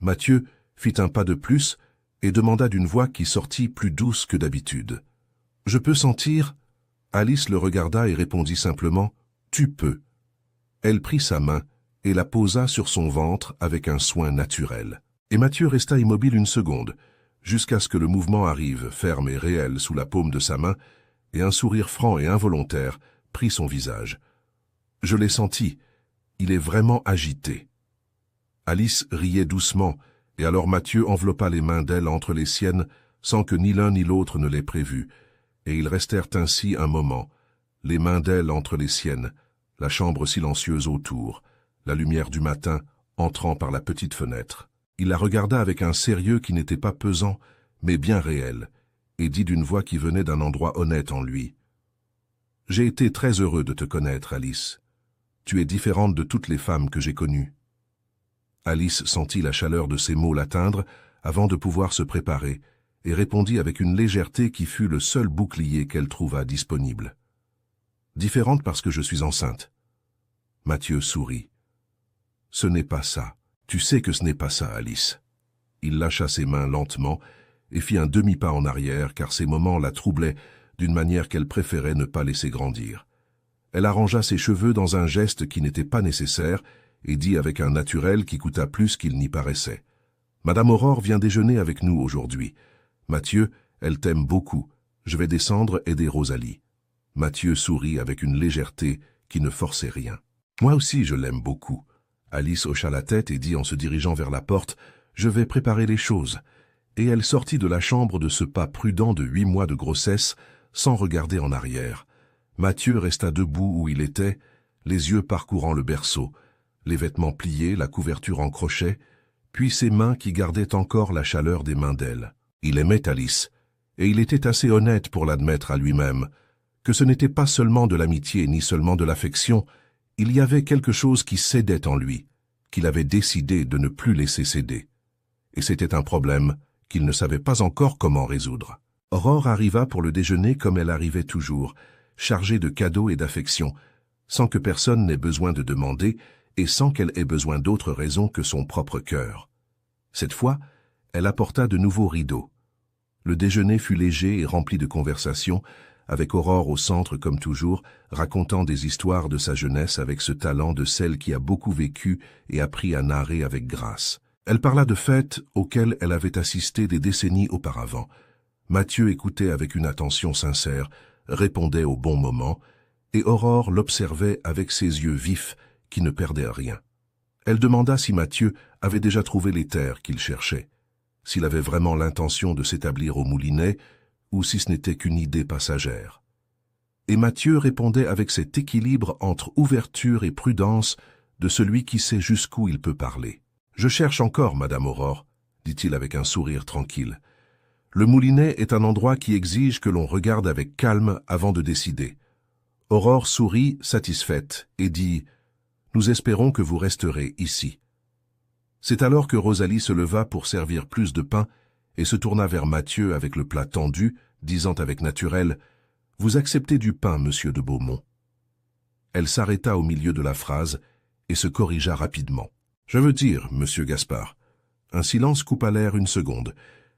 Mathieu fit un pas de plus et demanda d'une voix qui sortit plus douce que d'habitude. « Je peux sentir ?» Alice le regarda et répondit simplement « Tu peux. » Elle prit sa main et la posa sur son ventre avec un soin naturel. Et Mathieu resta immobile une seconde, jusqu'à ce que le mouvement arrive, ferme et réel sous la paume de sa main, et un sourire franc et involontaire prit son visage. « Je l'ai senti. Il est vraiment agité. » Alice riait doucement, et alors Mathieu enveloppa les mains d'elle entre les siennes sans que ni l'un ni l'autre ne l'ait prévu, et ils restèrent ainsi un moment, les mains d'elle entre les siennes, la chambre silencieuse autour, la lumière du matin entrant par la petite fenêtre. Il la regarda avec un sérieux qui n'était pas pesant, mais bien réel, et dit d'une voix qui venait d'un endroit honnête en lui. « J'ai été très heureux de te connaître, Alice. Tu es différente de toutes les femmes que j'ai connues. » Alice sentit la chaleur de ces mots l'atteindre avant de pouvoir se préparer, et répondit avec une légèreté qui fut le seul bouclier qu'elle trouva disponible. « Différente parce que je suis enceinte. » Mathieu sourit. « Ce n'est pas ça. Tu sais que ce n'est pas ça, Alice. » Il lâcha ses mains lentement et fit un demi-pas en arrière car ces moments la troublaient d'une manière qu'elle préférait ne pas laisser grandir. Elle arrangea ses cheveux dans un geste qui n'était pas nécessaire et dit avec un naturel qui coûta plus qu'il n'y paraissait. « Madame Aurore vient déjeuner avec nous aujourd'hui. Mathieu, elle t'aime beaucoup. Je vais descendre aider Rosalie. » Mathieu sourit avec une légèreté qui ne forçait rien. « Moi aussi je l'aime beaucoup. » Alice hocha la tête et dit en se dirigeant vers la porte « Je vais préparer les choses. » Et elle sortit de la chambre de ce pas prudent de 8 mois de grossesse, sans regarder en arrière. Mathieu resta debout où il était, les yeux parcourant le berceau, les vêtements pliés, la couverture en crochet, puis ses mains qui gardaient encore la chaleur des mains d'elle. Il aimait Alice, et il était assez honnête pour l'admettre à lui-même, que ce n'était pas seulement de l'amitié ni seulement de l'affection, il y avait quelque chose qui cédait en lui, qu'il avait décidé de ne plus laisser céder. Et c'était un problème qu'il ne savait pas encore comment résoudre. Aurore arriva pour le déjeuner comme elle arrivait toujours, chargée de cadeaux et d'affection, sans que personne n'ait besoin de demander et sans qu'elle ait besoin d'autre raison que son propre cœur. Cette fois, elle apporta de nouveaux rideaux. Le déjeuner fut léger et rempli de conversations, avec Aurore au centre comme toujours, racontant des histoires de sa jeunesse avec ce talent de celle qui a beaucoup vécu et appris à narrer avec grâce. Elle parla de fêtes auxquelles elle avait assisté des décennies auparavant. Mathieu écoutait avec une attention sincère, répondait au bon moment, et Aurore l'observait avec ses yeux vifs qui ne perdaient rien. Elle demanda si Mathieu avait déjà trouvé les terres qu'il cherchait, s'il avait vraiment l'intention de s'établir au Moulinet, ou si ce n'était qu'une idée passagère. Et Mathieu répondait avec cet équilibre entre ouverture et prudence de celui qui sait jusqu'où il peut parler. « Je cherche encore, Madame Aurore, » dit-il avec un sourire tranquille. « Le Moulinet est un endroit qui exige que l'on regarde avec calme avant de décider. » Aurore sourit, satisfaite, et dit « Nous espérons que vous resterez ici. » C'est alors que Rosalie se leva pour servir plus de pain et se tourna vers Mathieu avec le plat tendu, disant avec naturel « Vous acceptez du pain, monsieur de Beaumont. » Elle s'arrêta au milieu de la phrase et se corrigea rapidement. « Je veux dire, monsieur Gaspard. » Un silence coupa l'air une seconde,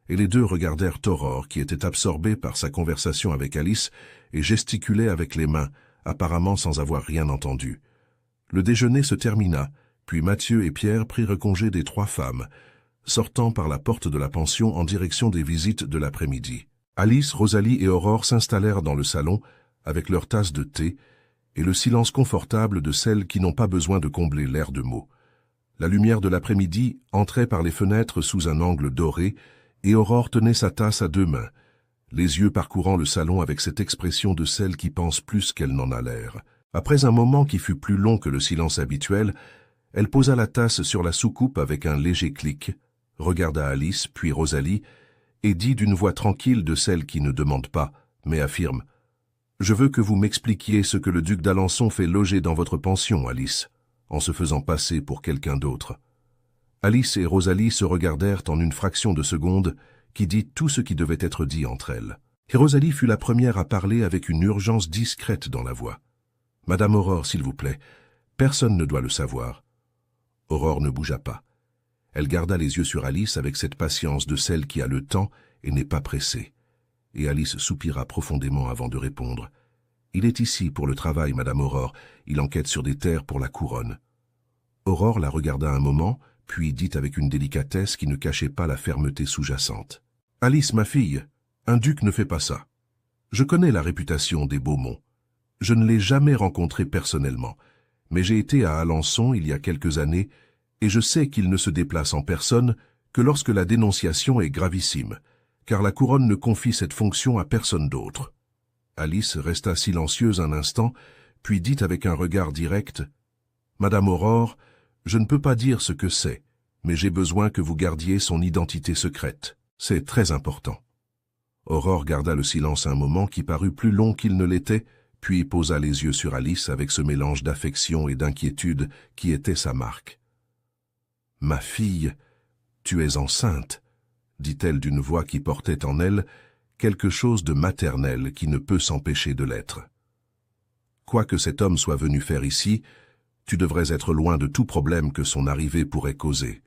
et les deux regardèrent Aurore qui était absorbée par sa conversation avec Alice et gesticulait avec les mains, apparemment sans avoir rien entendu. Le déjeuner se termina, puis Mathieu et Pierre prirent congé des 3 femmes, sortant par la porte de la pension en direction des visites de l'après-midi. Alice, Rosalie et Aurore s'installèrent dans le salon avec leurs tasses de thé et le silence confortable de celles qui n'ont pas besoin de combler l'air de mots. La lumière de l'après-midi entrait par les fenêtres sous un angle doré et Aurore tenait sa tasse à 2 mains, les yeux parcourant le salon avec cette expression de celle qui pense plus qu'elle n'en a l'air. Après un moment qui fut plus long que le silence habituel, elle posa la tasse sur la soucoupe avec un léger clic, regarda Alice, puis Rosalie, et dit d'une voix tranquille de celle qui ne demande pas, mais affirme « Je veux que vous m'expliquiez ce que le duc d'Alençon fait loger dans votre pension, Alice, en se faisant passer pour quelqu'un d'autre. » Alice et Rosalie se regardèrent en une fraction de seconde qui dit tout ce qui devait être dit entre elles. Et Rosalie fut la première à parler avec une urgence discrète dans la voix. « Madame Aurore, s'il vous plaît, personne ne doit le savoir. » Aurore ne bougea pas. Elle garda les yeux sur Alice avec cette patience de celle qui a le temps et n'est pas pressée. Et Alice soupira profondément avant de répondre. « Il est ici pour le travail, Madame Aurore. Il enquête sur des terres pour la couronne. » Aurore la regarda un moment, puis dit avec une délicatesse qui ne cachait pas la fermeté sous-jacente. « Alice, ma fille, un duc ne fait pas ça. Je connais la réputation des Beaumont. Je ne l'ai jamais rencontré personnellement, mais j'ai été à Alençon il y a quelques années et je sais qu'il ne se déplace en personne que lorsque la dénonciation est gravissime, car la couronne ne confie cette fonction à personne d'autre. » Alice resta silencieuse un instant, puis dit avec un regard direct « Madame Aurore, je ne peux pas dire ce que c'est, mais j'ai besoin que vous gardiez son identité secrète. C'est très important. » Aurore garda le silence un moment qui parut plus long qu'il ne l'était, puis posa les yeux sur Alice avec ce mélange d'affection et d'inquiétude qui était sa marque. « Ma fille, tu es enceinte, » dit-elle d'une voix qui portait en elle quelque chose de maternel qui ne peut s'empêcher de l'être. Quoi que cet homme soit venu faire ici, tu devrais être loin de tout problème que son arrivée pourrait causer.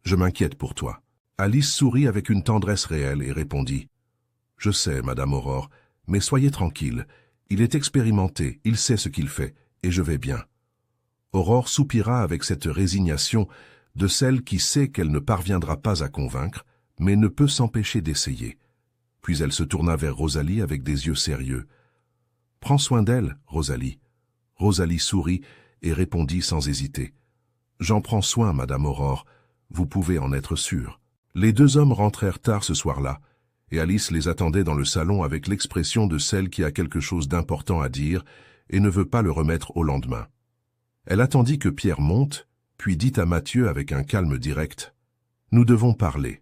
Je m'inquiète pour toi. Alice sourit avec une tendresse réelle et répondit « Je sais, Madame Aurore, mais soyez tranquille. Il est expérimenté, il sait ce qu'il fait, et je vais bien. » Aurore soupira avec cette résignation de celle qui sait qu'elle ne parviendra pas à convaincre, mais ne peut s'empêcher d'essayer. Puis elle se tourna vers Rosalie avec des yeux sérieux. « Prends soin d'elle, Rosalie. » Rosalie sourit et répondit sans hésiter. « J'en prends soin, Madame Aurore, vous pouvez en être sûre. » Les deux hommes rentrèrent tard ce soir-là, et Alice les attendait dans le salon avec l'expression de celle qui a quelque chose d'important à dire et ne veut pas le remettre au lendemain. Elle attendit que Pierre monte, puis dit à Mathieu avec un calme direct « Nous devons parler. »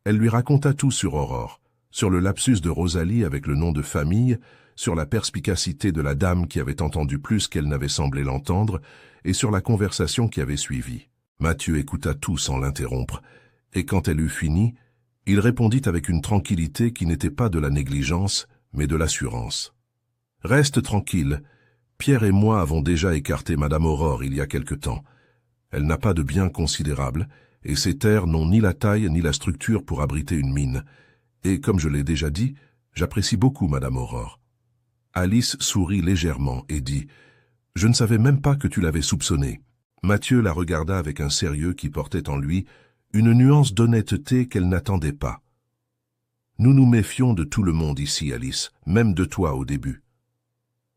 Elle lui raconta tout sur Aurore, sur le lapsus de Rosalie avec le nom de famille, sur la perspicacité de la dame qui avait entendu plus qu'elle n'avait semblé l'entendre, et sur la conversation qui avait suivi. Mathieu écouta tout sans l'interrompre, et quand elle eut fini, il répondit avec une tranquillité qui n'était pas de la négligence, mais de l'assurance. « Reste tranquille. Pierre et moi avons déjà écarté Madame Aurore il y a quelque temps. Elle n'a pas de biens considérables, et ses terres n'ont ni la taille ni la structure pour abriter une mine. Et comme je l'ai déjà dit, j'apprécie beaucoup Madame Aurore. » Alice sourit légèrement et dit « Je ne savais même pas que tu l'avais soupçonnée. » Mathieu la regarda avec un sérieux qui portait en lui une nuance d'honnêteté qu'elle n'attendait pas. « Nous nous méfions de tout le monde ici, Alice, même de toi au début. »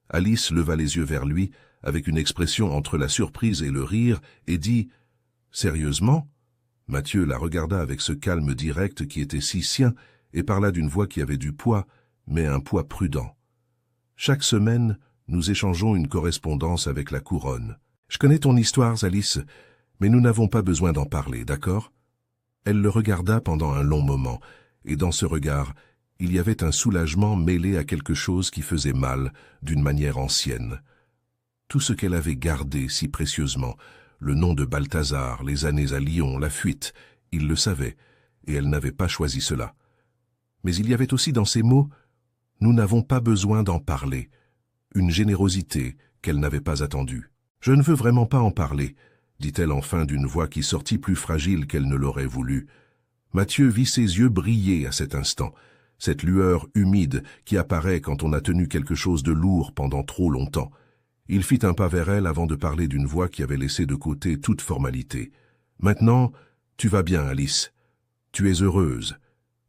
Alice leva les yeux vers lui avec une expression entre la surprise et le rire et dit « Sérieusement ?» Mathieu la regarda avec ce calme direct qui était si sien et parla d'une voix qui avait du poids, mais un poids prudent. « Chaque semaine, nous échangeons une correspondance avec la couronne. Je connais ton histoire, Alice, mais nous n'avons pas besoin d'en parler, d'accord ?» Elle le regarda pendant un long moment, et dans ce regard, il y avait un soulagement mêlé à quelque chose qui faisait mal, d'une manière ancienne. Tout ce qu'elle avait gardé si précieusement, le nom de Balthazar, les années à Lyon, la fuite, il le savait, et elle n'avait pas choisi cela. Mais il y avait aussi dans ces mots « Nous n'avons pas besoin d'en parler », une générosité qu'elle n'avait pas attendue. « Je ne veux vraiment pas en parler », dit-elle enfin d'une voix qui sortit plus fragile qu'elle ne l'aurait voulu. Mathieu vit ses yeux briller à cet instant, cette lueur humide qui apparaît quand on a tenu quelque chose de lourd pendant trop longtemps. Il fit un pas vers elle avant de parler d'une voix qui avait laissé de côté toute formalité. « Maintenant, tu vas bien, Alice. Tu es heureuse.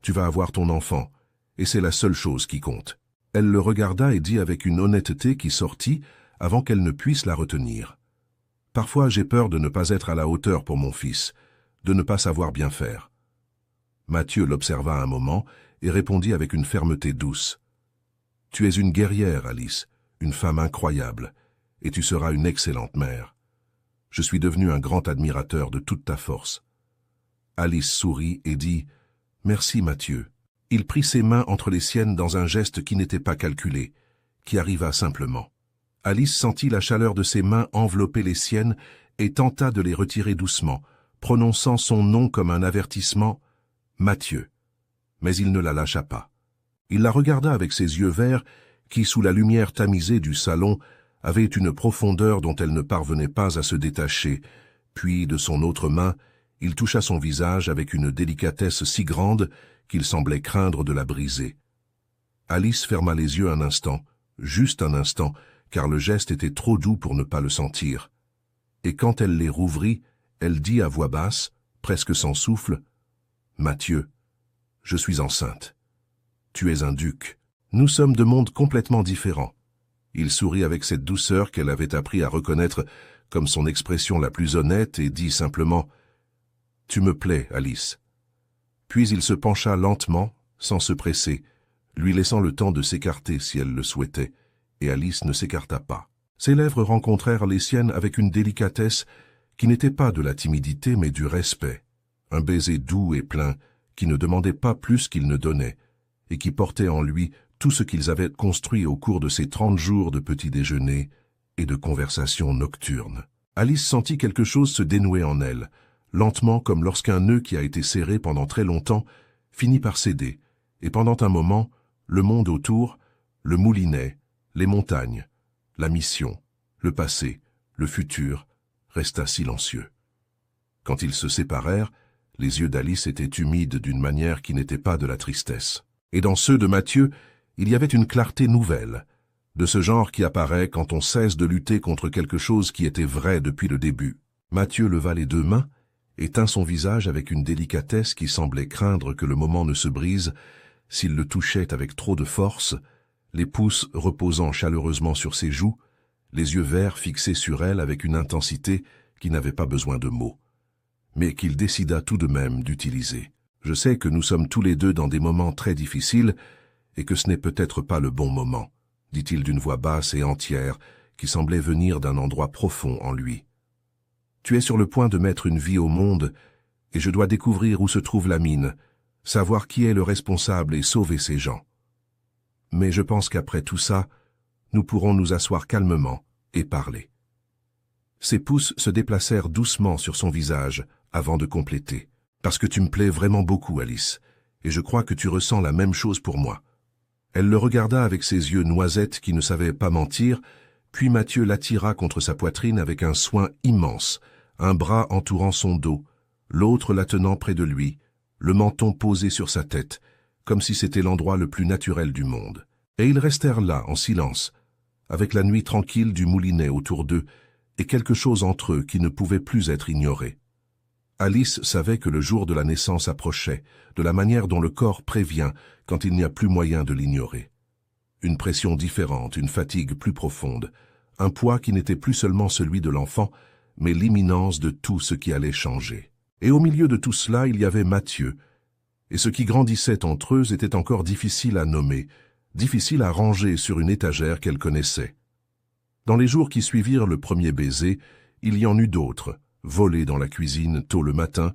Tu vas avoir ton enfant, et c'est la seule chose qui compte. » Elle le regarda et dit avec une honnêteté qui sortit avant qu'elle ne puisse la retenir. « Parfois j'ai peur de ne pas être à la hauteur pour mon fils, de ne pas savoir bien faire. » Mathieu l'observa un moment et répondit avec une fermeté douce. « Tu es une guerrière, Alice, une femme incroyable, et tu seras une excellente mère. Je suis devenu un grand admirateur de toute ta force. » Alice sourit et dit « Merci, Mathieu. » Il prit ses mains entre les siennes dans un geste qui n'était pas calculé, qui arriva simplement. Alice sentit la chaleur de ses mains envelopper les siennes et tenta de les retirer doucement, prononçant son nom comme un avertissement « Mathieu ». Mais il ne la lâcha pas. Il la regarda avec ses yeux verts qui, sous la lumière tamisée du salon, avaient une profondeur dont elle ne parvenait pas à se détacher, puis, de son autre main, il toucha son visage avec une délicatesse si grande qu'il semblait craindre de la briser. Alice ferma les yeux un instant, juste un instant, car le geste était trop doux pour ne pas le sentir. Et quand elle les rouvrit, elle dit à voix basse, presque sans souffle, « Mathieu, je suis enceinte. Tu es un duc. Nous sommes de mondes complètement différents. » Il sourit avec cette douceur qu'elle avait appris à reconnaître comme son expression la plus honnête et dit simplement « Tu me plais, Alice. » Puis il se pencha lentement, sans se presser, lui laissant le temps de s'écarter si elle le souhaitait, et Alice ne s'écarta pas. Ses lèvres rencontrèrent les siennes avec une délicatesse qui n'était pas de la timidité mais du respect, un baiser doux et plein qui ne demandait pas plus qu'il ne donnait, et qui portait en lui tout ce qu'ils avaient construit au cours de ces 30 jours de petits déjeuners et de conversations nocturnes. Alice sentit quelque chose se dénouer en elle, lentement comme lorsqu'un nœud qui a été serré pendant très longtemps finit par céder, et pendant un moment, le monde autour, le moulinet, les montagnes, la mission, le passé, le futur, resta silencieux. Quand ils se séparèrent, les yeux d'Alice étaient humides d'une manière qui n'était pas de la tristesse. Et dans ceux de Mathieu, il y avait une clarté nouvelle, de ce genre qui apparaît quand on cesse de lutter contre quelque chose qui était vrai depuis le début. Mathieu leva les 2 mains et tint son visage avec une délicatesse qui semblait craindre que le moment ne se brise s'il le touchait avec trop de force, les pouces reposant chaleureusement sur ses joues, les yeux verts fixés sur elle avec une intensité qui n'avait pas besoin de mots, mais qu'il décida tout de même d'utiliser. « Je sais que nous sommes tous les deux dans des moments très difficiles et que ce n'est peut-être pas le bon moment, » dit-il d'une voix basse et entière qui semblait venir d'un endroit profond en lui. « Tu es sur le point de mettre une vie au monde et je dois découvrir où se trouve la mine, savoir qui est le responsable et sauver ces gens. Mais je pense qu'après tout ça, nous pourrons nous asseoir calmement et parler. » Ses pouces se déplacèrent doucement sur son visage avant de compléter. « Parce que tu me plais vraiment beaucoup, Alice, et je crois que tu ressens la même chose pour moi. » Elle le regarda avec ses yeux noisettes qui ne savaient pas mentir, puis Mathieu l'attira contre sa poitrine avec un soin immense, un bras entourant son dos, l'autre la tenant près de lui, le menton posé sur sa tête, comme si c'était l'endroit le plus naturel du monde. Et ils restèrent là, en silence, avec la nuit tranquille du moulinet autour d'eux, et quelque chose entre eux qui ne pouvait plus être ignoré. Alice savait que le jour de la naissance approchait, de la manière dont le corps prévient quand il n'y a plus moyen de l'ignorer. Une pression différente, une fatigue plus profonde, un poids qui n'était plus seulement celui de l'enfant, mais l'imminence de tout ce qui allait changer. Et au milieu de tout cela, il y avait Mathieu, et ce qui grandissait entre eux était encore difficile à nommer, difficile à ranger sur une étagère qu'elle connaissait. Dans les jours qui suivirent le premier baiser, il y en eut d'autres, volés dans la cuisine tôt le matin,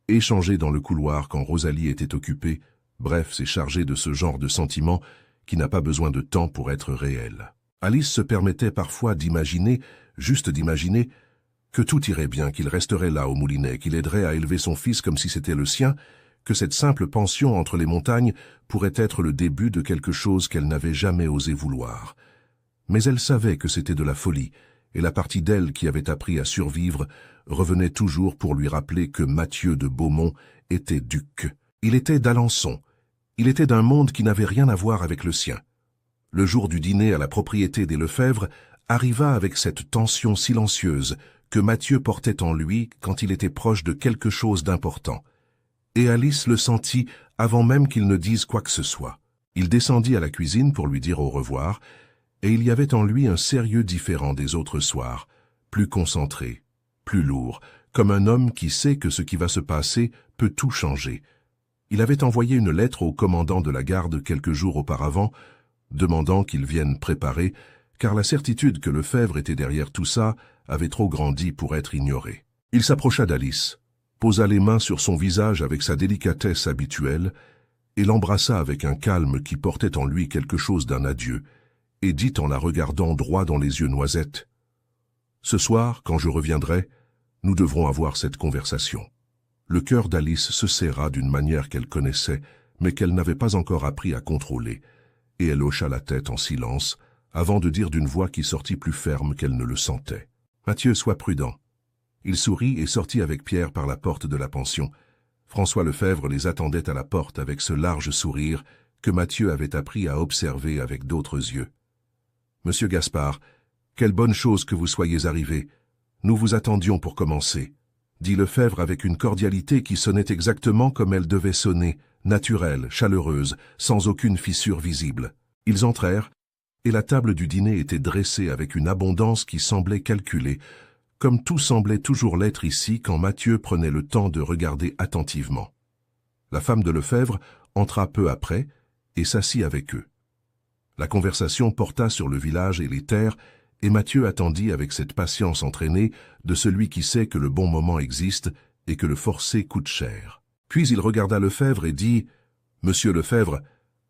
échangés dans le couloir quand Rosalie était occupée, bref, c'est chargé de ce genre de sentiment qui n'a pas besoin de temps pour être réel. Alice se permettait parfois d'imaginer, juste d'imaginer, que tout irait bien, qu'il resterait là au moulinet, qu'il aiderait à élever son fils comme si c'était le sien, que cette simple pension entre les montagnes pourrait être le début de quelque chose qu'elle n'avait jamais osé vouloir. Mais elle savait que c'était de la folie, et la partie d'elle qui avait appris à survivre revenait toujours pour lui rappeler que Mathieu de Beaumont était duc. Il était d'Alençon. Il était d'un monde qui n'avait rien à voir avec le sien. Le jour du dîner à la propriété des Lefebvre arriva avec cette tension silencieuse que Mathieu portait en lui quand il était proche de quelque chose d'important. Et Alice le sentit avant même qu'il ne dise quoi que ce soit. Il descendit à la cuisine pour lui dire au revoir, et il y avait en lui un sérieux différent des autres soirs, plus concentré, plus lourd, comme un homme qui sait que ce qui va se passer peut tout changer. Il avait envoyé une lettre au commandant de la garde quelques jours auparavant, demandant qu'il vienne préparer, car la certitude que Lefebvre était derrière tout ça avait trop grandi pour être ignorée. Il s'approcha d'Alice, posa les mains sur son visage avec sa délicatesse habituelle, et l'embrassa avec un calme qui portait en lui quelque chose d'un adieu, et dit en la regardant droit dans les yeux noisettes, « Ce soir, quand je reviendrai, nous devrons avoir cette conversation. » Le cœur d'Alice se serra d'une manière qu'elle connaissait, mais qu'elle n'avait pas encore appris à contrôler, et elle hocha la tête en silence, avant de dire d'une voix qui sortit plus ferme qu'elle ne le sentait. « Mathieu, sois prudent. » Il sourit et sortit avec Pierre par la porte de la pension. François Lefebvre les attendait à la porte avec ce large sourire que Mathieu avait appris à observer avec d'autres yeux. « Monsieur Gaspard, quelle bonne chose que vous soyez arrivé. Nous vous attendions pour commencer. » dit Lefebvre avec une cordialité qui sonnait exactement comme elle devait sonner, naturelle, chaleureuse, sans aucune fissure visible. Ils entrèrent, et la table du dîner était dressée avec une abondance qui semblait calculée, comme tout semblait toujours l'être ici quand Mathieu prenait le temps de regarder attentivement. La femme de Lefebvre entra peu après et s'assit avec eux. La conversation porta sur le village et les terres, et Mathieu attendit avec cette patience entraînée de celui qui sait que le bon moment existe et que le forcé coûte cher. Puis il regarda Lefebvre et dit « Monsieur Lefebvre,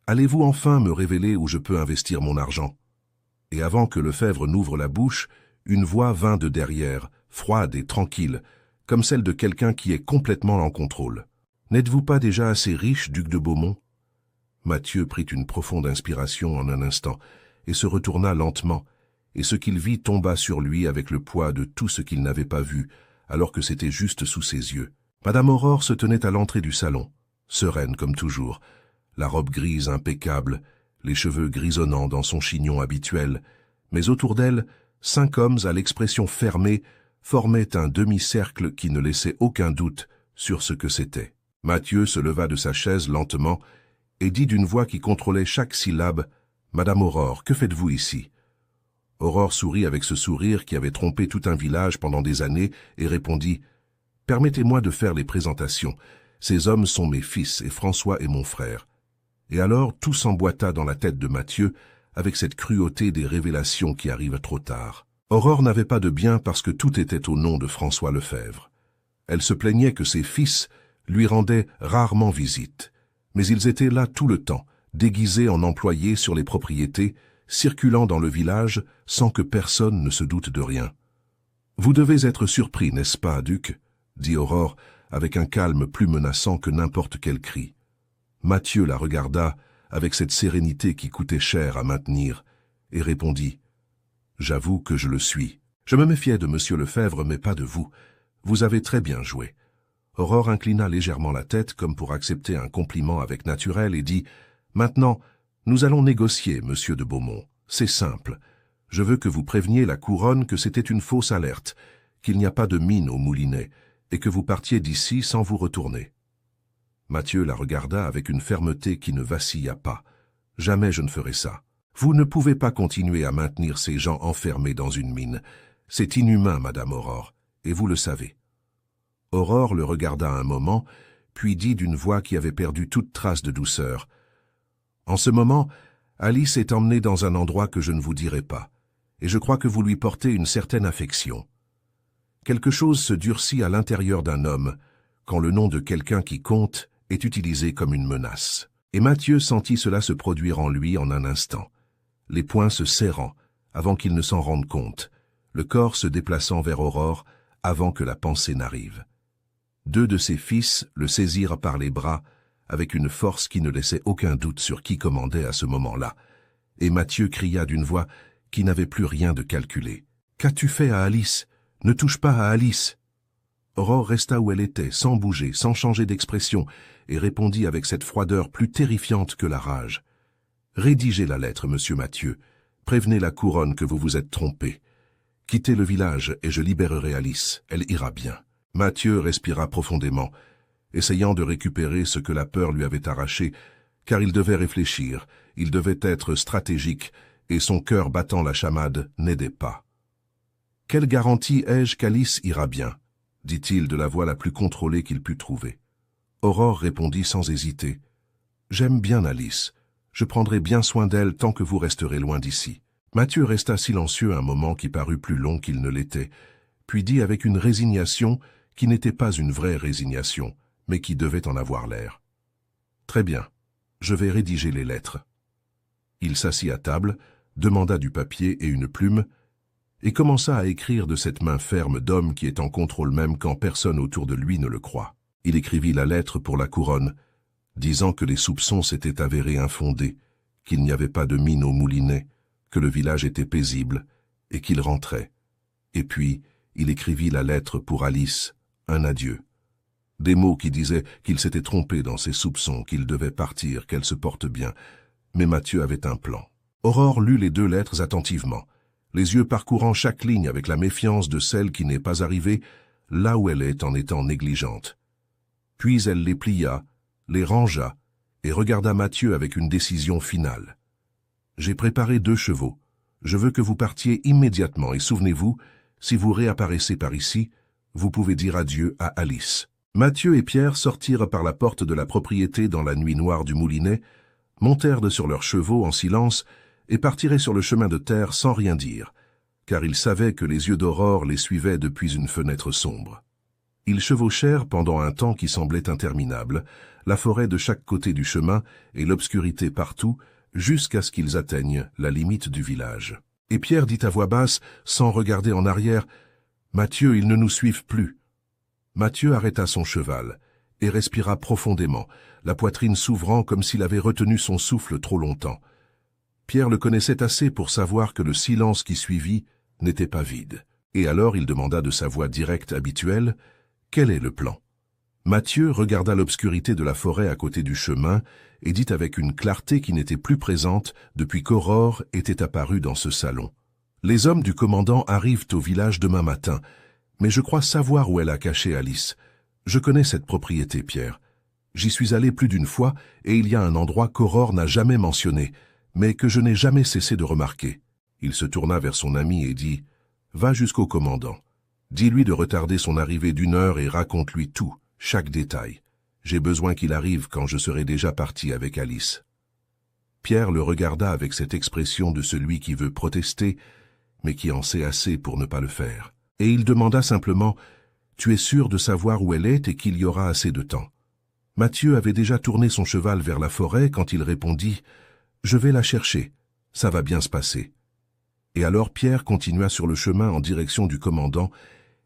allez-vous enfin me révéler où je peux investir mon argent ?» Et avant que Lefebvre n'ouvre la bouche, une voix vint de derrière, froide et tranquille, comme celle de quelqu'un qui est complètement en contrôle. N'êtes-vous pas déjà assez riche, duc de Beaumont ?» Mathieu prit une profonde inspiration en un instant et se retourna lentement, et ce qu'il vit tomba sur lui avec le poids de tout ce qu'il n'avait pas vu, alors que c'était juste sous ses yeux. Madame Aurore se tenait à l'entrée du salon, sereine comme toujours, la robe grise impeccable, les cheveux grisonnants dans son chignon habituel, mais autour d'elle, 5 hommes à l'expression fermée formaient un demi-cercle qui ne laissait aucun doute sur ce que c'était. Mathieu se leva de sa chaise lentement et dit d'une voix qui contrôlait chaque syllabe, « Madame Aurore, que faites-vous ici ?» Aurore sourit avec ce sourire qui avait trompé tout un village pendant des années et répondit, « Permettez-moi de faire les présentations. Ces hommes sont mes fils et François est mon frère. » Et alors tout s'emboîta dans la tête de Mathieu avec cette cruauté des révélations qui arrivent trop tard. Aurore n'avait pas de bien parce que tout était au nom de François Lefebvre. Elle se plaignait que ses fils lui rendaient rarement visite, mais ils étaient là tout le temps, déguisés en employés sur les propriétés, circulant dans le village sans que personne ne se doute de rien. « Vous devez être surpris, n'est-ce pas, duc ?» dit Aurore, avec un calme plus menaçant que n'importe quel cri. Mathieu la regarda avec cette sérénité qui coûtait cher à maintenir, et répondit « J'avoue que je le suis. Je me méfiais de monsieur Lefebvre, mais pas de vous. Vous avez très bien joué. » Aurore inclina légèrement la tête comme pour accepter un compliment avec naturel et dit « Maintenant, nous allons négocier, monsieur de Beaumont. C'est simple. Je veux que vous préveniez la couronne que c'était une fausse alerte, qu'il n'y a pas de mine au Moulinet, et que vous partiez d'ici sans vous retourner. » Mathieu la regarda avec une fermeté qui ne vacilla pas. « Jamais je ne ferai ça. Vous ne pouvez pas continuer à maintenir ces gens enfermés dans une mine. C'est inhumain, madame Aurore, et vous le savez. » Aurore le regarda un moment, puis dit d'une voix qui avait perdu toute trace de douceur. « En ce moment, Alice est emmenée dans un endroit que je ne vous dirai pas, et je crois que vous lui portez une certaine affection. Quelque chose se durcit à l'intérieur d'un homme, quand le nom de quelqu'un qui compte est utilisé comme une menace. » Et Mathieu sentit cela se produire en lui en un instant, les poings se serrant avant qu'il ne s'en rende compte, le corps se déplaçant vers Aurore avant que la pensée n'arrive. 2 de ses fils le saisirent par les bras avec une force qui ne laissait aucun doute sur qui commandait à ce moment-là, et Mathieu cria d'une voix qui n'avait plus rien de calculé. « Qu'as-tu fait à Alice? Ne touche pas à Alice !» Aurore resta où elle était, sans bouger, sans changer d'expression, et répondit avec cette froideur plus terrifiante que la rage. « Rédigez la lettre, monsieur Mathieu. Prévenez la couronne que vous vous êtes trompé. Quittez le village et je libérerai Alice. Elle ira bien. » Mathieu respira profondément, essayant de récupérer ce que la peur lui avait arraché, car il devait réfléchir, il devait être stratégique, et son cœur battant la chamade n'aidait pas. « Quelle garantie ai-je qu'Alice ira bien ?» dit-il de la voix la plus contrôlée qu'il put trouver. Aurore répondit sans hésiter. « J'aime bien Alice. Je prendrai bien soin d'elle tant que vous resterez loin d'ici. » Mathieu resta silencieux un moment qui parut plus long qu'il ne l'était, puis dit avec une résignation qui n'était pas une vraie résignation, mais qui devait en avoir l'air. « Très bien, je vais rédiger les lettres. » Il s'assit à table, demanda du papier et une plume, et commença à écrire de cette main ferme d'homme qui est en contrôle même quand personne autour de lui ne le croit. Il écrivit la lettre pour la couronne, disant que les soupçons s'étaient avérés infondés, qu'il n'y avait pas de mine au Moulinet, que le village était paisible, et qu'il rentrait. Et puis, il écrivit la lettre pour Alice, un adieu. Des mots qui disaient qu'il s'était trompé dans ses soupçons, qu'il devait partir, qu'elle se porte bien. Mais Mathieu avait un plan. Aurore lut les 2 lettres attentivement, les yeux parcourant chaque ligne avec la méfiance de celle qui n'est pas arrivée là où elle est en étant négligente. Puis elle les plia, les rangea et regarda Mathieu avec une décision finale. « J'ai préparé 2 chevaux. Je veux que vous partiez immédiatement et souvenez-vous, si vous réapparaissez par ici, vous pouvez dire adieu à Alice. » Mathieu et Pierre sortirent par la porte de la propriété dans la nuit noire du Moulinet, montèrent de sur leurs chevaux en silence et partiraient sur le chemin de terre sans rien dire, car ils savaient que les yeux d'Aurore les suivaient depuis une fenêtre sombre. Ils chevauchèrent pendant un temps qui semblait interminable, la forêt de chaque côté du chemin et l'obscurité partout, jusqu'à ce qu'ils atteignent la limite du village. Et Pierre dit à voix basse, sans regarder en arrière, « Mathieu, ils ne nous suivent plus. » Mathieu arrêta son cheval, et respira profondément, la poitrine s'ouvrant comme s'il avait retenu son souffle trop longtemps. Pierre le connaissait assez pour savoir que le silence qui suivit n'était pas vide. Et alors il demanda de sa voix directe habituelle « Quel est le plan ?» Mathieu regarda l'obscurité de la forêt à côté du chemin et dit avec une clarté qui n'était plus présente depuis qu'Aurore était apparue dans ce salon. « Les hommes du commandant arrivent au village demain matin, mais je crois savoir où elle a caché Alice. Je connais cette propriété, Pierre. J'y suis allé plus d'une fois et il y a un endroit qu'Aurore n'a jamais mentionné, mais que je n'ai jamais cessé de remarquer. » Il se tourna vers son ami et dit « Va jusqu'au commandant. Dis-lui de retarder son arrivée d'1 heure et raconte-lui tout, chaque détail. J'ai besoin qu'il arrive quand je serai déjà parti avec Alice. » Pierre le regarda avec cette expression de celui qui veut protester, mais qui en sait assez pour ne pas le faire. Et il demanda simplement « Tu es sûr de savoir où elle est et qu'il y aura assez de temps ?» Mathieu avait déjà tourné son cheval vers la forêt quand il répondit « Je vais la chercher, ça va bien se passer. » Et alors Pierre continua sur le chemin en direction du commandant,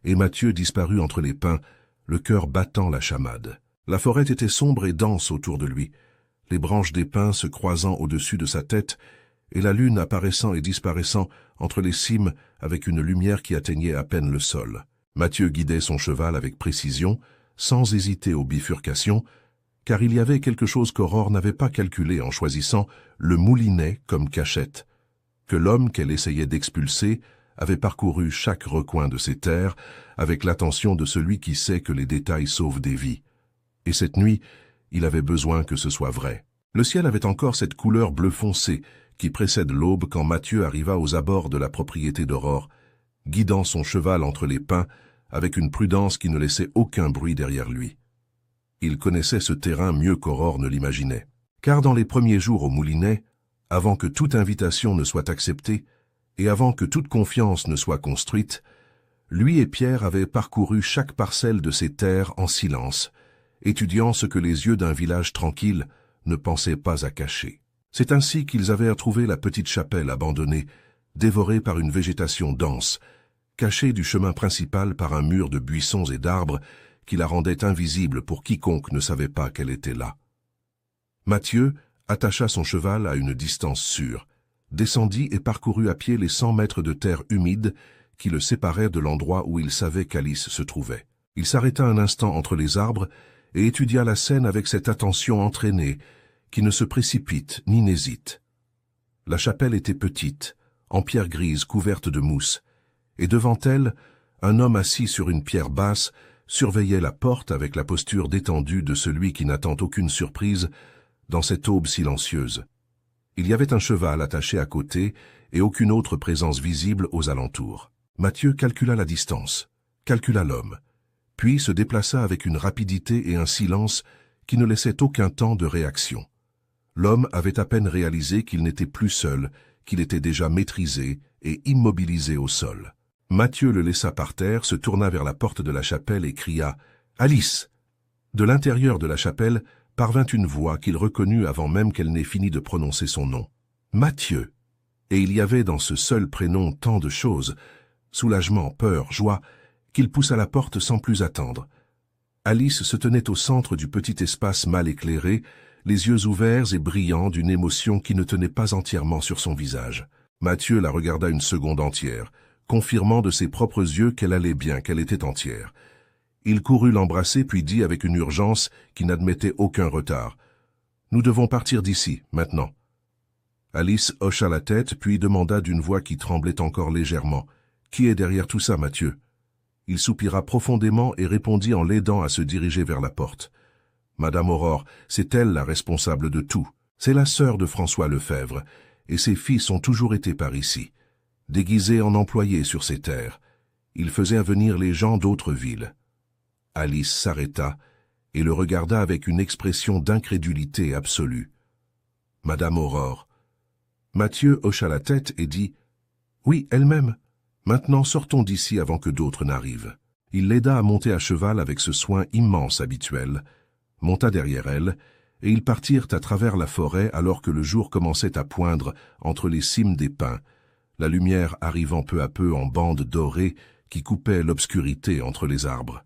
et Mathieu disparut entre les pins, le cœur battant la chamade. La forêt était sombre et dense autour de lui, les branches des pins se croisant au-dessus de sa tête, et la lune apparaissant et disparaissant entre les cimes avec une lumière qui atteignait à peine le sol. Mathieu guidait son cheval avec précision, sans hésiter aux bifurcations, car il y avait quelque chose qu'Aurore n'avait pas calculé en choisissant le moulinet comme cachette, que l'homme qu'elle essayait d'expulser avait parcouru chaque recoin de ces terres avec l'attention de celui qui sait que les détails sauvent des vies. Et cette nuit, il avait besoin que ce soit vrai. Le ciel avait encore cette couleur bleu foncé qui précède l'aube quand Mathieu arriva aux abords de la propriété d'Aurore, guidant son cheval entre les pins avec une prudence qui ne laissait aucun bruit derrière lui. Il connaissait ce terrain mieux qu'Aurore ne l'imaginait. Car dans les premiers jours au moulinet, avant que toute invitation ne soit acceptée et avant que toute confiance ne soit construite, lui et Pierre avaient parcouru chaque parcelle de ces terres en silence, étudiant ce que les yeux d'un village tranquille ne pensaient pas à cacher. C'est ainsi qu'ils avaient trouvé la petite chapelle abandonnée, dévorée par une végétation dense, cachée du chemin principal par un mur de buissons et d'arbres qui la rendait invisible pour quiconque ne savait pas qu'elle était là. Mathieu attacha son cheval à une distance sûre, descendit et parcourut à pied les 100 mètres de terre humide qui le séparaient de l'endroit où il savait qu'Alice se trouvait. Il s'arrêta un instant entre les arbres et étudia la scène avec cette attention entraînée qui ne se précipite ni n'hésite. La chapelle était petite, en pierre grise couverte de mousse, et devant elle, un homme assis sur une pierre basse surveillait la porte avec la posture détendue de celui qui n'attend aucune surprise dans cette aube silencieuse. Il y avait un cheval attaché à côté et aucune autre présence visible aux alentours. Mathieu calcula la distance, calcula l'homme, puis se déplaça avec une rapidité et un silence qui ne laissaient aucun temps de réaction. L'homme avait à peine réalisé qu'il n'était plus seul, qu'il était déjà maîtrisé et immobilisé au sol. Mathieu le laissa par terre, se tourna vers la porte de la chapelle et cria « Alice !» De l'intérieur de la chapelle parvint une voix qu'il reconnut avant même qu'elle n'ait fini de prononcer son nom. Mathieu. Et il y avait dans ce seul prénom tant de choses, soulagement, peur, joie, qu'il poussa la porte sans plus attendre. Alice se tenait au centre du petit espace mal éclairé, les yeux ouverts et brillants d'une émotion qui ne tenait pas entièrement sur son visage. Mathieu la regarda une seconde entière, confirmant de ses propres yeux qu'elle allait bien, qu'elle était entière. Il courut l'embrasser puis dit avec une urgence qui n'admettait aucun retard « Nous devons partir d'ici, maintenant. » Alice hocha la tête puis demanda d'une voix qui tremblait encore légèrement « Qui est derrière tout ça, Mathieu ?» Il soupira profondément et répondit en l'aidant à se diriger vers la porte. « Madame Aurore, c'est elle la responsable de tout. C'est la sœur de François Lefebvre, et ses fils ont toujours été par ici, déguisés en employés sur ces terres. Ils faisaient venir les gens d'autres villes. » Alice s'arrêta et le regarda avec une expression d'incrédulité absolue. « Madame Aurore. » Mathieu hocha la tête et dit « Oui, elle-même. Maintenant sortons d'ici avant que d'autres n'arrivent. » Il l'aida à monter à cheval avec ce soin immense habituel, monta derrière elle, et ils partirent à travers la forêt alors que le jour commençait à poindre entre les cimes des pins, la lumière arrivant peu à peu en bandes dorées qui coupaient l'obscurité entre les arbres.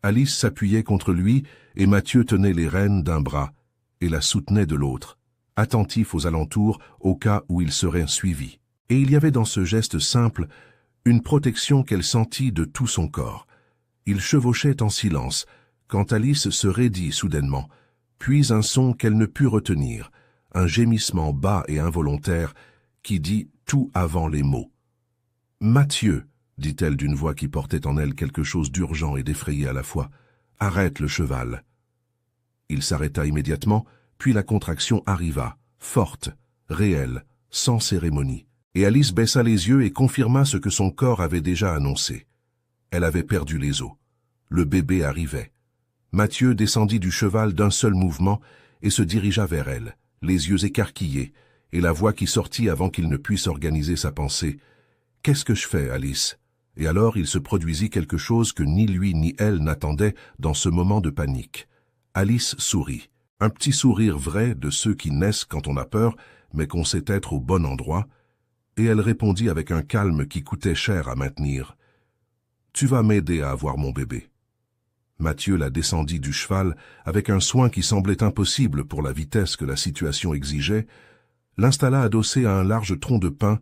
Alice s'appuyait contre lui et Mathieu tenait les rênes d'un bras et la soutenait de l'autre, attentif aux alentours au cas où il serait suivi. Et il y avait dans ce geste simple une protection qu'elle sentit de tout son corps. Ils chevauchaient en silence, quand Alice se raidit soudainement, puis un son qu'elle ne put retenir, un gémissement bas et involontaire qui dit tout avant les mots. « Mathieu !» dit-elle d'une voix qui portait en elle quelque chose d'urgent et d'effrayé à la fois. « Arrête le cheval !» Il s'arrêta immédiatement, puis la contraction arriva, forte, réelle, sans cérémonie. Et Alice baissa les yeux et confirma ce que son corps avait déjà annoncé. Elle avait perdu les os. Le bébé arrivait. Mathieu descendit du cheval d'un seul mouvement et se dirigea vers elle, les yeux écarquillés, et la voix qui sortit avant qu'il ne puisse organiser sa pensée. « Qu'est-ce que je fais, Alice ?» Et alors il se produisit quelque chose que ni lui ni elle n'attendaient dans ce moment de panique. Alice sourit. Un petit sourire vrai de ceux qui naissent quand on a peur, mais qu'on sait être au bon endroit, et elle répondit avec un calme qui coûtait cher à maintenir. « Tu vas m'aider à avoir mon bébé. » Mathieu la descendit du cheval avec un soin qui semblait impossible pour la vitesse que la situation exigeait, l'installa adossé à un large tronc de pin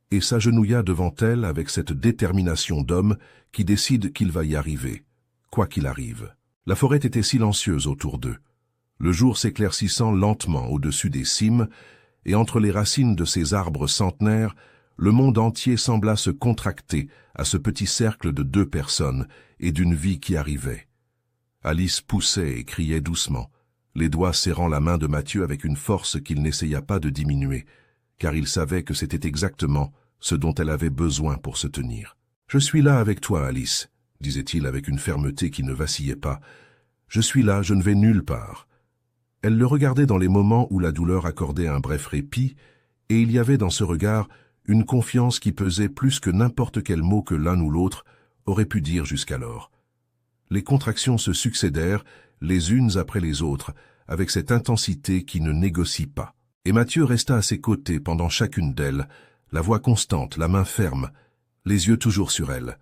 et s'agenouilla devant elle avec cette détermination d'homme qui décide qu'il va y arriver, quoi qu'il arrive. La forêt était silencieuse autour d'eux, le jour s'éclaircissant lentement au-dessus des cimes, et entre les racines de ces arbres centenaires, le monde entier sembla se contracter à ce petit cercle de 2 personnes et d'une vie qui arrivait. Alice poussait et criait doucement, les doigts serrant la main de Mathieu avec une force qu'il n'essaya pas de diminuer, car il savait que c'était exactement ce dont elle avait besoin pour se tenir. « Je suis là avec toi, Alice, » disait-il avec une fermeté qui ne vacillait pas. « Je suis là, je ne vais nulle part. » Elle le regardait dans les moments où la douleur accordait un bref répit, et il y avait dans ce regard une confiance qui pesait plus que n'importe quel mot que l'un ou l'autre aurait pu dire jusqu'alors. Les contractions se succédèrent, les unes après les autres, avec cette intensité qui ne négocie pas. Et Mathieu resta à ses côtés pendant chacune d'elles, la voix constante, la main ferme, les yeux toujours sur elle.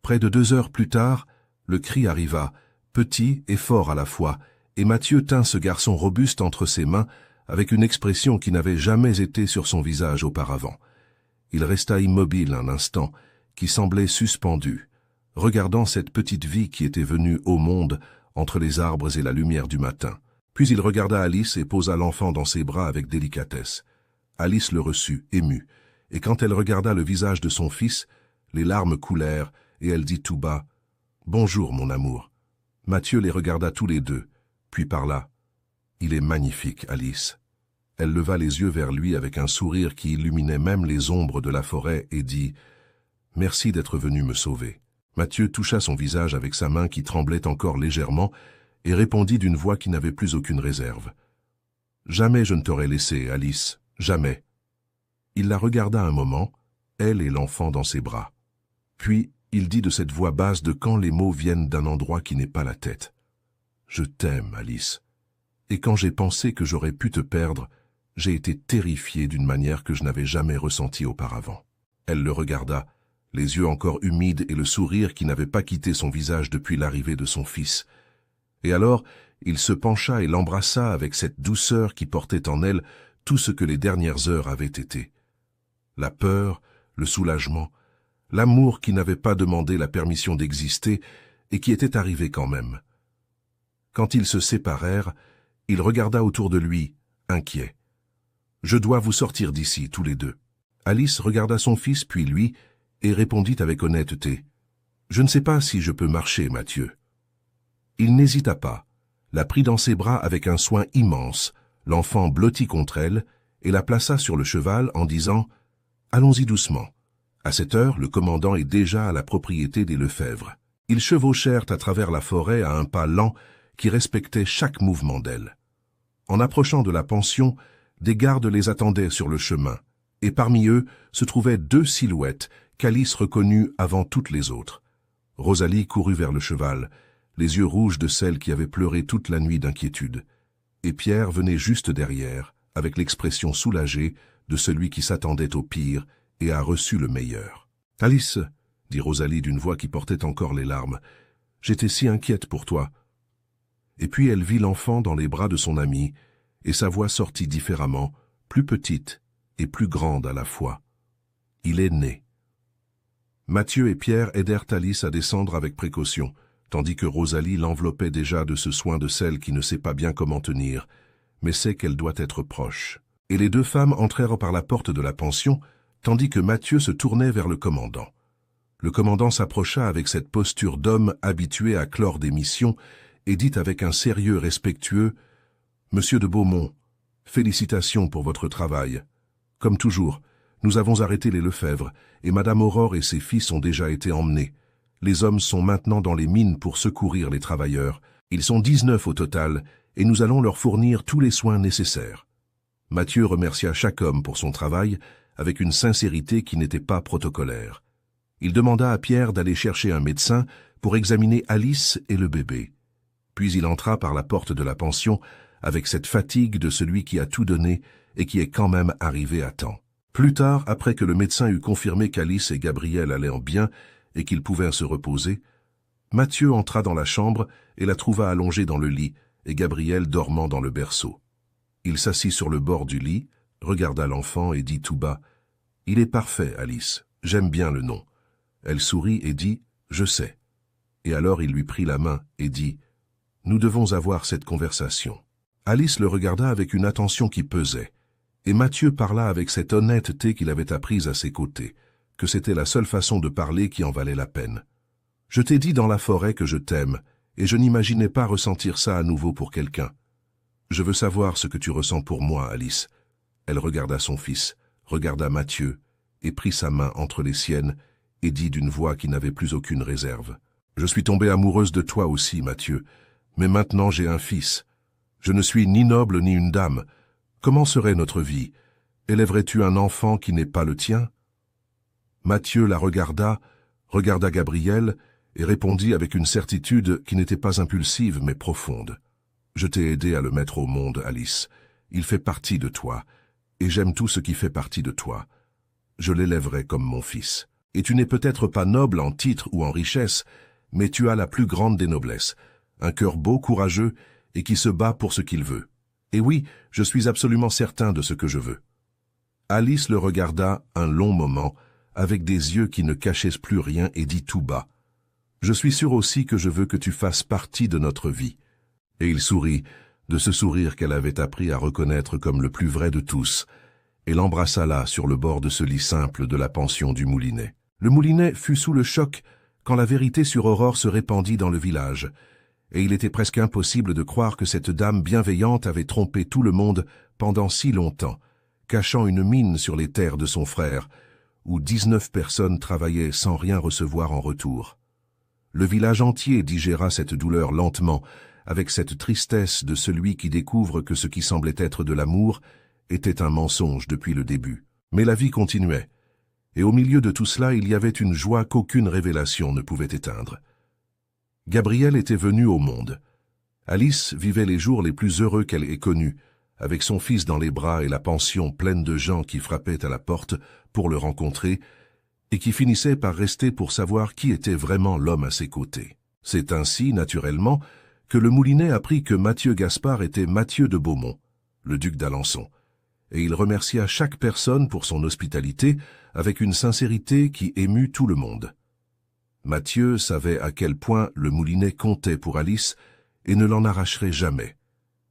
Près de 2 heures plus tard, le cri arriva, petit et fort à la fois, et Mathieu tint ce garçon robuste entre ses mains avec une expression qui n'avait jamais été sur son visage auparavant. Il resta immobile un instant, qui semblait suspendu, regardant cette petite vie qui était venue au monde entre les arbres et la lumière du matin. Puis il regarda Alice et posa l'enfant dans ses bras avec délicatesse. Alice le reçut, émue, et quand elle regarda le visage de son fils, les larmes coulèrent, et elle dit tout bas, « Bonjour, mon amour. » Mathieu les regarda tous les deux, puis parla, « Il est magnifique, Alice. » Elle leva les yeux vers lui avec un sourire qui illuminait même les ombres de la forêt et dit, « Merci d'être venu me sauver. » Mathieu toucha son visage avec sa main qui tremblait encore légèrement et répondit d'une voix qui n'avait plus aucune réserve. « Jamais je ne t'aurais laissé, Alice, jamais. » Il la regarda un moment, elle et l'enfant dans ses bras. Puis il dit de cette voix basse de quand les mots viennent d'un endroit qui n'est pas la tête. « Je t'aime, Alice. Et quand j'ai pensé que j'aurais pu te perdre, j'ai été terrifié d'une manière que je n'avais jamais ressentie auparavant. » Elle le regarda, les yeux encore humides et le sourire qui n'avait pas quitté son visage depuis l'arrivée de son fils. Et alors, il se pencha et l'embrassa avec cette douceur qui portait en elle tout ce que les dernières heures avaient été. La peur, le soulagement, l'amour qui n'avait pas demandé la permission d'exister et qui était arrivé quand même. Quand ils se séparèrent, il regarda autour de lui, inquiet. « Je dois vous sortir d'ici, tous les deux. » Alice regarda son fils puis lui et répondit avec honnêteté. « Je ne sais pas si je peux marcher, Mathieu. » Il n'hésita pas, la prit dans ses bras avec un soin immense, l'enfant blotti contre elle, et la plaça sur le cheval en disant « Allons-y doucement. » À cette heure, le commandant est déjà à la propriété des Lefebvre. Ils chevauchèrent à travers la forêt à un pas lent qui respectait chaque mouvement d'elle. En approchant de la pension, des gardes les attendaient sur le chemin, et parmi eux se trouvaient 2 silhouettes qu'Alice reconnut avant toutes les autres. Rosalie courut vers le cheval, les yeux rouges de celle qui avait pleuré toute la nuit d'inquiétude, et Pierre venait juste derrière, avec l'expression soulagée de celui qui s'attendait au pire et a reçu le meilleur. « Alice, » dit Rosalie d'une voix qui portait encore les larmes, « J'étais si inquiète pour toi. » Et puis elle vit l'enfant dans les bras de son ami, et sa voix sortit différemment, plus petite et plus grande à la fois. « Il est né. » Mathieu et Pierre aidèrent Alice à descendre avec précaution, tandis que Rosalie l'enveloppait déjà de ce soin de celle qui ne sait pas bien comment tenir, mais sait qu'elle doit être proche. Et les deux femmes entrèrent par la porte de la pension, tandis que Mathieu se tournait vers le commandant. Le commandant s'approcha avec cette posture d'homme habitué à clore des missions et dit avec un sérieux respectueux « Monsieur de Beaumont, félicitations pour votre travail. Comme toujours, nous avons arrêté les Lefebvre et Madame Aurore et ses fils ont déjà été emmenés. Les hommes sont maintenant dans les mines pour secourir les travailleurs. Ils sont 19 au total et nous allons leur fournir tous les soins nécessaires. » Mathieu remercia chaque homme pour son travail avec une sincérité qui n'était pas protocolaire. Il demanda à Pierre d'aller chercher un médecin pour examiner Alice et le bébé. Puis il entra par la porte de la pension avec cette fatigue de celui qui a tout donné et qui est quand même arrivé à temps. Plus tard, après que le médecin eut confirmé qu'Alice et Gabriel allaient en bien et qu'ils pouvaient se reposer, Mathieu entra dans la chambre et la trouva allongée dans le lit et Gabriel dormant dans le berceau. Il s'assit sur le bord du lit, regarda l'enfant et dit tout bas « Il est parfait, Alice, j'aime bien le nom. » Elle sourit et dit « Je sais. » Et alors il lui prit la main et dit « Nous devons avoir cette conversation. » Alice le regarda avec une attention qui pesait, et Mathieu parla avec cette honnêteté qu'il avait apprise à ses côtés, que c'était la seule façon de parler qui en valait la peine. « Je t'ai dit dans la forêt que je t'aime, et je n'imaginais pas ressentir ça à nouveau pour quelqu'un. Je veux savoir ce que tu ressens pour moi, Alice. » Elle regarda son fils, regarda Mathieu, et prit sa main entre les siennes, et dit d'une voix qui n'avait plus aucune réserve. « Je suis tombée amoureuse de toi aussi, Mathieu, mais maintenant j'ai un fils. Je ne suis ni noble ni une dame. Comment serait notre vie? Élèverais-tu un enfant qui n'est pas le tien ?» Mathieu la regarda Gabriel, et répondit avec une certitude qui n'était pas impulsive mais profonde. « Je t'ai aidé à le mettre au monde, Alice. Il fait partie de toi, et j'aime tout ce qui fait partie de toi. Je l'élèverai comme mon fils. Et tu n'es peut-être pas noble en titre ou en richesse, mais tu as la plus grande des noblesses, un cœur beau, courageux, et qui se bat pour ce qu'il veut. Et oui, je suis absolument certain de ce que je veux. » Alice le regarda un long moment, avec des yeux qui ne cachaient plus rien, et dit tout bas « Je suis sûr aussi que je veux que tu fasses partie de notre vie. » Et il sourit, de ce sourire qu'elle avait appris à reconnaître comme le plus vrai de tous, et l'embrassa là sur le bord de ce lit simple de la pension du Moulinet. Le Moulinet fut sous le choc quand la vérité sur Aurore se répandit dans le village, et il était presque impossible de croire que cette dame bienveillante avait trompé tout le monde pendant si longtemps, cachant une mine sur les terres de son frère, où 19 personnes travaillaient sans rien recevoir en retour. Le village entier digéra cette douleur lentement, avec cette tristesse de celui qui découvre que ce qui semblait être de l'amour était un mensonge depuis le début. Mais la vie continuait. Et au milieu de tout cela, il y avait une joie qu'aucune révélation ne pouvait éteindre. Gabriel était venu au monde. Alice vivait les jours les plus heureux qu'elle ait connus, avec son fils dans les bras et la pension pleine de gens qui frappaient à la porte pour le rencontrer, et qui finissaient par rester pour savoir qui était vraiment l'homme à ses côtés. C'est ainsi, naturellement, que le Moulinet apprit que Mathieu Gaspard était Mathieu de Beaumont, le duc d'Alençon, et il remercia chaque personne pour son hospitalité avec une sincérité qui émut tout le monde. Mathieu savait à quel point le Moulinet comptait pour Alice et ne l'en arracherait jamais.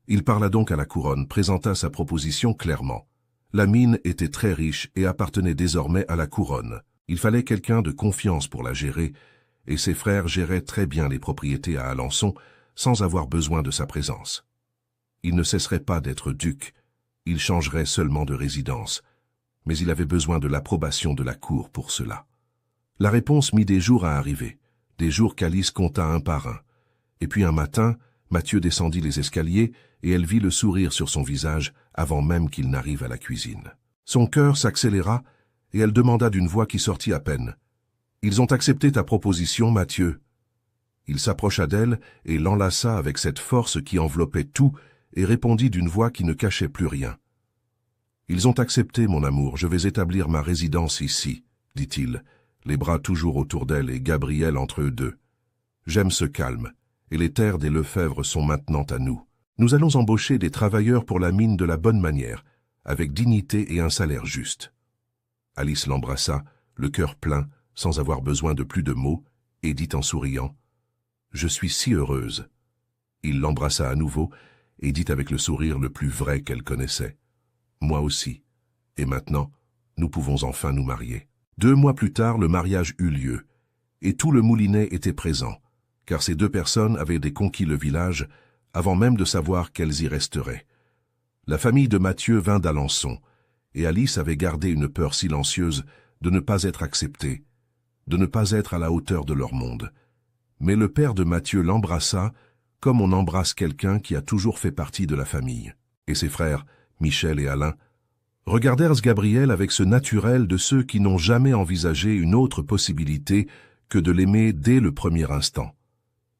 Il parla donc à la couronne, présenta sa proposition clairement. La mine était très riche et appartenait désormais à la couronne. Il fallait quelqu'un de confiance pour la gérer, et ses frères géraient très bien les propriétés à Alençon sans avoir besoin de sa présence. Il ne cesserait pas d'être duc, il changerait seulement de résidence, mais il avait besoin de l'approbation de la cour pour cela. La réponse mit des jours à arriver, des jours qu'Alice compta un par un. Et puis un matin, Mathieu descendit les escaliers et elle vit le sourire sur son visage avant même qu'il n'arrive à la cuisine. Son cœur s'accéléra et elle demanda d'une voix qui sortit à peine. « Ils ont accepté ta proposition, Mathieu. » Il s'approcha d'elle et l'enlaça avec cette force qui enveloppait tout et répondit d'une voix qui ne cachait plus rien. « Ils ont accepté, mon amour, je vais établir ma résidence ici, dit-il, les bras toujours autour d'elle et Gabriel entre eux deux. J'aime ce calme, et les terres des Lefebvre sont maintenant à nous. Nous allons embaucher des travailleurs pour la mine de la bonne manière, avec dignité et un salaire juste. » Alice l'embrassa, le cœur plein, sans avoir besoin de plus de mots, et dit en souriant « Je suis si heureuse. » Il l'embrassa à nouveau, et dit avec le sourire le plus vrai qu'elle connaissait « Moi aussi. Et maintenant, nous pouvons enfin nous marier. » 2 mois plus tard, le mariage eut lieu, et tout le moulinet était présent, car ces 2 personnes avaient conquis le village avant même de savoir qu'elles y resteraient. La famille de Mathieu vint d'Alençon, et Alice avait gardé une peur silencieuse de ne pas être acceptée, de ne pas être à la hauteur de leur monde. Mais le père de Mathieu l'embrassa comme on embrasse quelqu'un qui a toujours fait partie de la famille. Et ses frères, Michel et Alain, regardèrent Gabriel avec ce naturel de ceux qui n'ont jamais envisagé une autre possibilité que de l'aimer dès le premier instant.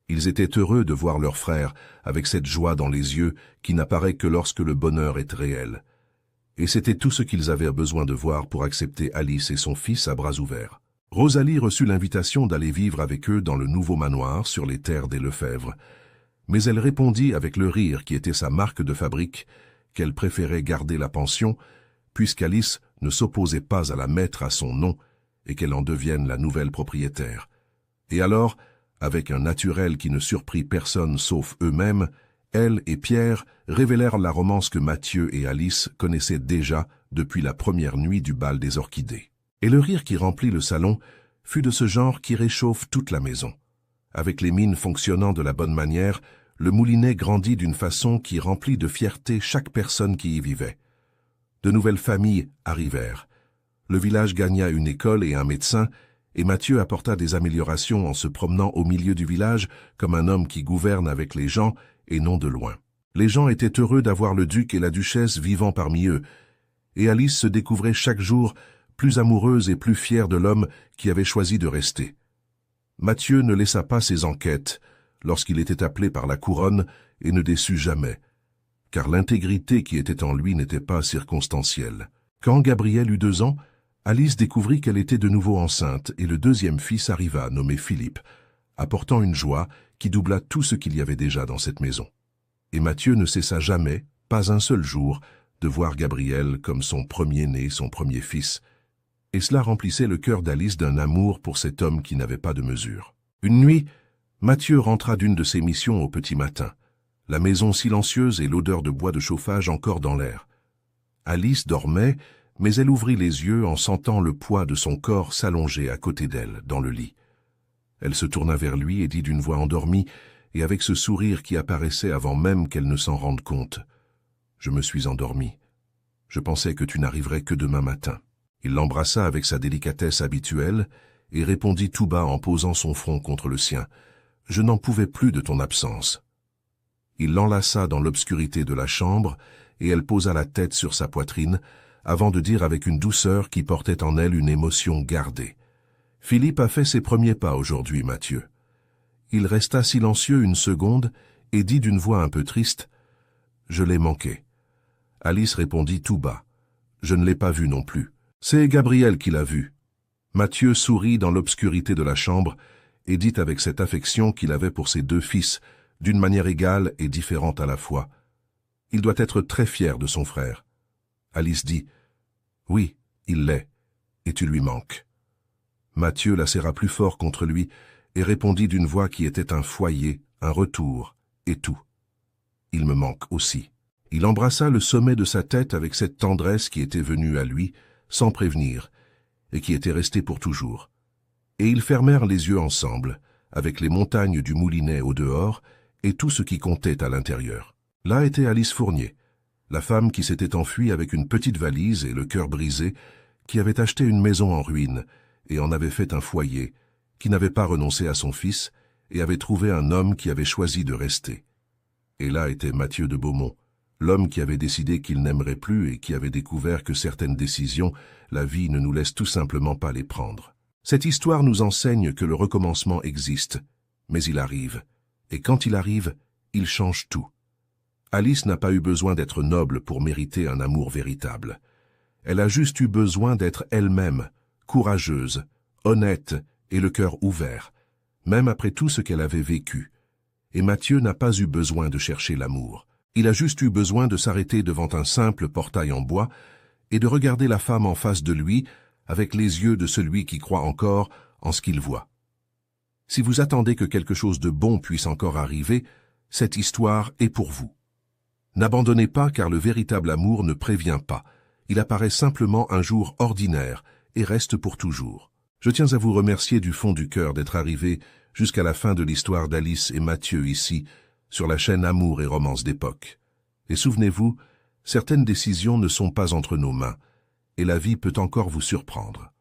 Ils étaient heureux de voir leur frère avec cette joie dans les yeux qui n'apparaît que lorsque le bonheur est réel. Et c'était tout ce qu'ils avaient besoin de voir pour accepter Alice et son fils à bras ouverts. Rosalie reçut l'invitation d'aller vivre avec eux dans le nouveau manoir sur les terres des Lefebvre, mais elle répondit avec le rire qui était sa marque de fabrique qu'elle préférait garder la pension, puisqu'Alice ne s'opposait pas à la mettre à son nom et qu'elle en devienne la nouvelle propriétaire. Et alors, avec un naturel qui ne surprit personne sauf eux-mêmes, elle et Pierre révélèrent la romance que Mathieu et Alice connaissaient déjà depuis la première nuit du bal des orchidées. Et le rire qui remplit le salon fut de ce genre qui réchauffe toute la maison. Avec les mines fonctionnant de la bonne manière, le moulinet grandit d'une façon qui remplit de fierté chaque personne qui y vivait. De nouvelles familles arrivèrent. Le village gagna une école et un médecin, et Mathieu apporta des améliorations en se promenant au milieu du village comme un homme qui gouverne avec les gens et non de loin. Les gens étaient heureux d'avoir le duc et la duchesse vivant parmi eux, et Alice se découvrait chaque jour plus amoureuse et plus fière de l'homme qui avait choisi de rester. Mathieu ne laissa pas ses enquêtes lorsqu'il était appelé par la couronne et ne déçut jamais, car l'intégrité qui était en lui n'était pas circonstancielle. Quand Gabriel eut 2 ans, Alice découvrit qu'elle était de nouveau enceinte et le 2e fils arriva, nommé Philippe, apportant une joie qui doubla tout ce qu'il y avait déjà dans cette maison. Et Mathieu ne cessa jamais, pas un seul jour, de voir Gabriel comme son premier-né, son premier fils, et cela remplissait le cœur d'Alice d'un amour pour cet homme qui n'avait pas de mesure. Une nuit, Mathieu rentra d'une de ses missions au petit matin, la maison silencieuse et l'odeur de bois de chauffage encore dans l'air. Alice dormait, mais elle ouvrit les yeux en sentant le poids de son corps s'allonger à côté d'elle, dans le lit. Elle se tourna vers lui et dit d'une voix endormie, et avec ce sourire qui apparaissait avant même qu'elle ne s'en rende compte, « Je me suis endormie. Je pensais que tu n'arriverais que demain matin. » Il l'embrassa avec sa délicatesse habituelle et répondit tout bas en posant son front contre le sien, « Je n'en pouvais plus de ton absence. » Il l'enlaça dans l'obscurité de la chambre et elle posa la tête sur sa poitrine avant de dire avec une douceur qui portait en elle une émotion gardée. « Philippe a fait ses premiers pas aujourd'hui, Mathieu. » Il resta silencieux une seconde et dit d'une voix un peu triste, « Je l'ai manqué. » Alice répondit tout bas, « Je ne l'ai pas vu non plus. C'est Gabriel qui l'a vu. » Mathieu sourit dans l'obscurité de la chambre et dit avec cette affection qu'il avait pour ses 2 fils, d'une manière égale et différente à la fois. Il doit être très fier de son frère. Alice dit, « Oui, il l'est, et tu lui manques. » Mathieu la serra plus fort contre lui et répondit d'une voix qui était un foyer, un retour, et tout. « Il me manque aussi. » Il embrassa le sommet de sa tête avec cette tendresse qui était venue à lui, sans prévenir, et qui était restée pour toujours. Et ils fermèrent les yeux ensemble, avec les montagnes du moulinet au dehors et tout ce qui comptait à l'intérieur. Là était Alice Fournier, la femme qui s'était enfuie avec une petite valise et le cœur brisé, qui avait acheté une maison en ruine et en avait fait un foyer, qui n'avait pas renoncé à son fils et avait trouvé un homme qui avait choisi de rester. Et là était Mathieu de Beaumont, l'homme qui avait décidé qu'il n'aimerait plus et qui avait découvert que certaines décisions, la vie ne nous laisse tout simplement pas les prendre. Cette histoire nous enseigne que le recommencement existe, mais il arrive, et quand il arrive, il change tout. Alice n'a pas eu besoin d'être noble pour mériter un amour véritable. Elle a juste eu besoin d'être elle-même, courageuse, honnête et le cœur ouvert, même après tout ce qu'elle avait vécu. Et Mathieu n'a pas eu besoin de chercher l'amour. Il a juste eu besoin de s'arrêter devant un simple portail en bois et de regarder la femme en face de lui avec les yeux de celui qui croit encore en ce qu'il voit. Si vous attendez que quelque chose de bon puisse encore arriver, cette histoire est pour vous. N'abandonnez pas car le véritable amour ne prévient pas. Il apparaît simplement un jour ordinaire et reste pour toujours. Je tiens à vous remercier du fond du cœur d'être arrivé jusqu'à la fin de l'histoire d'Alice et Mathieu ici, sur la chaîne Amour et Romances d'époque. Et souvenez-vous, certaines décisions ne sont pas entre nos mains, et la vie peut encore vous surprendre.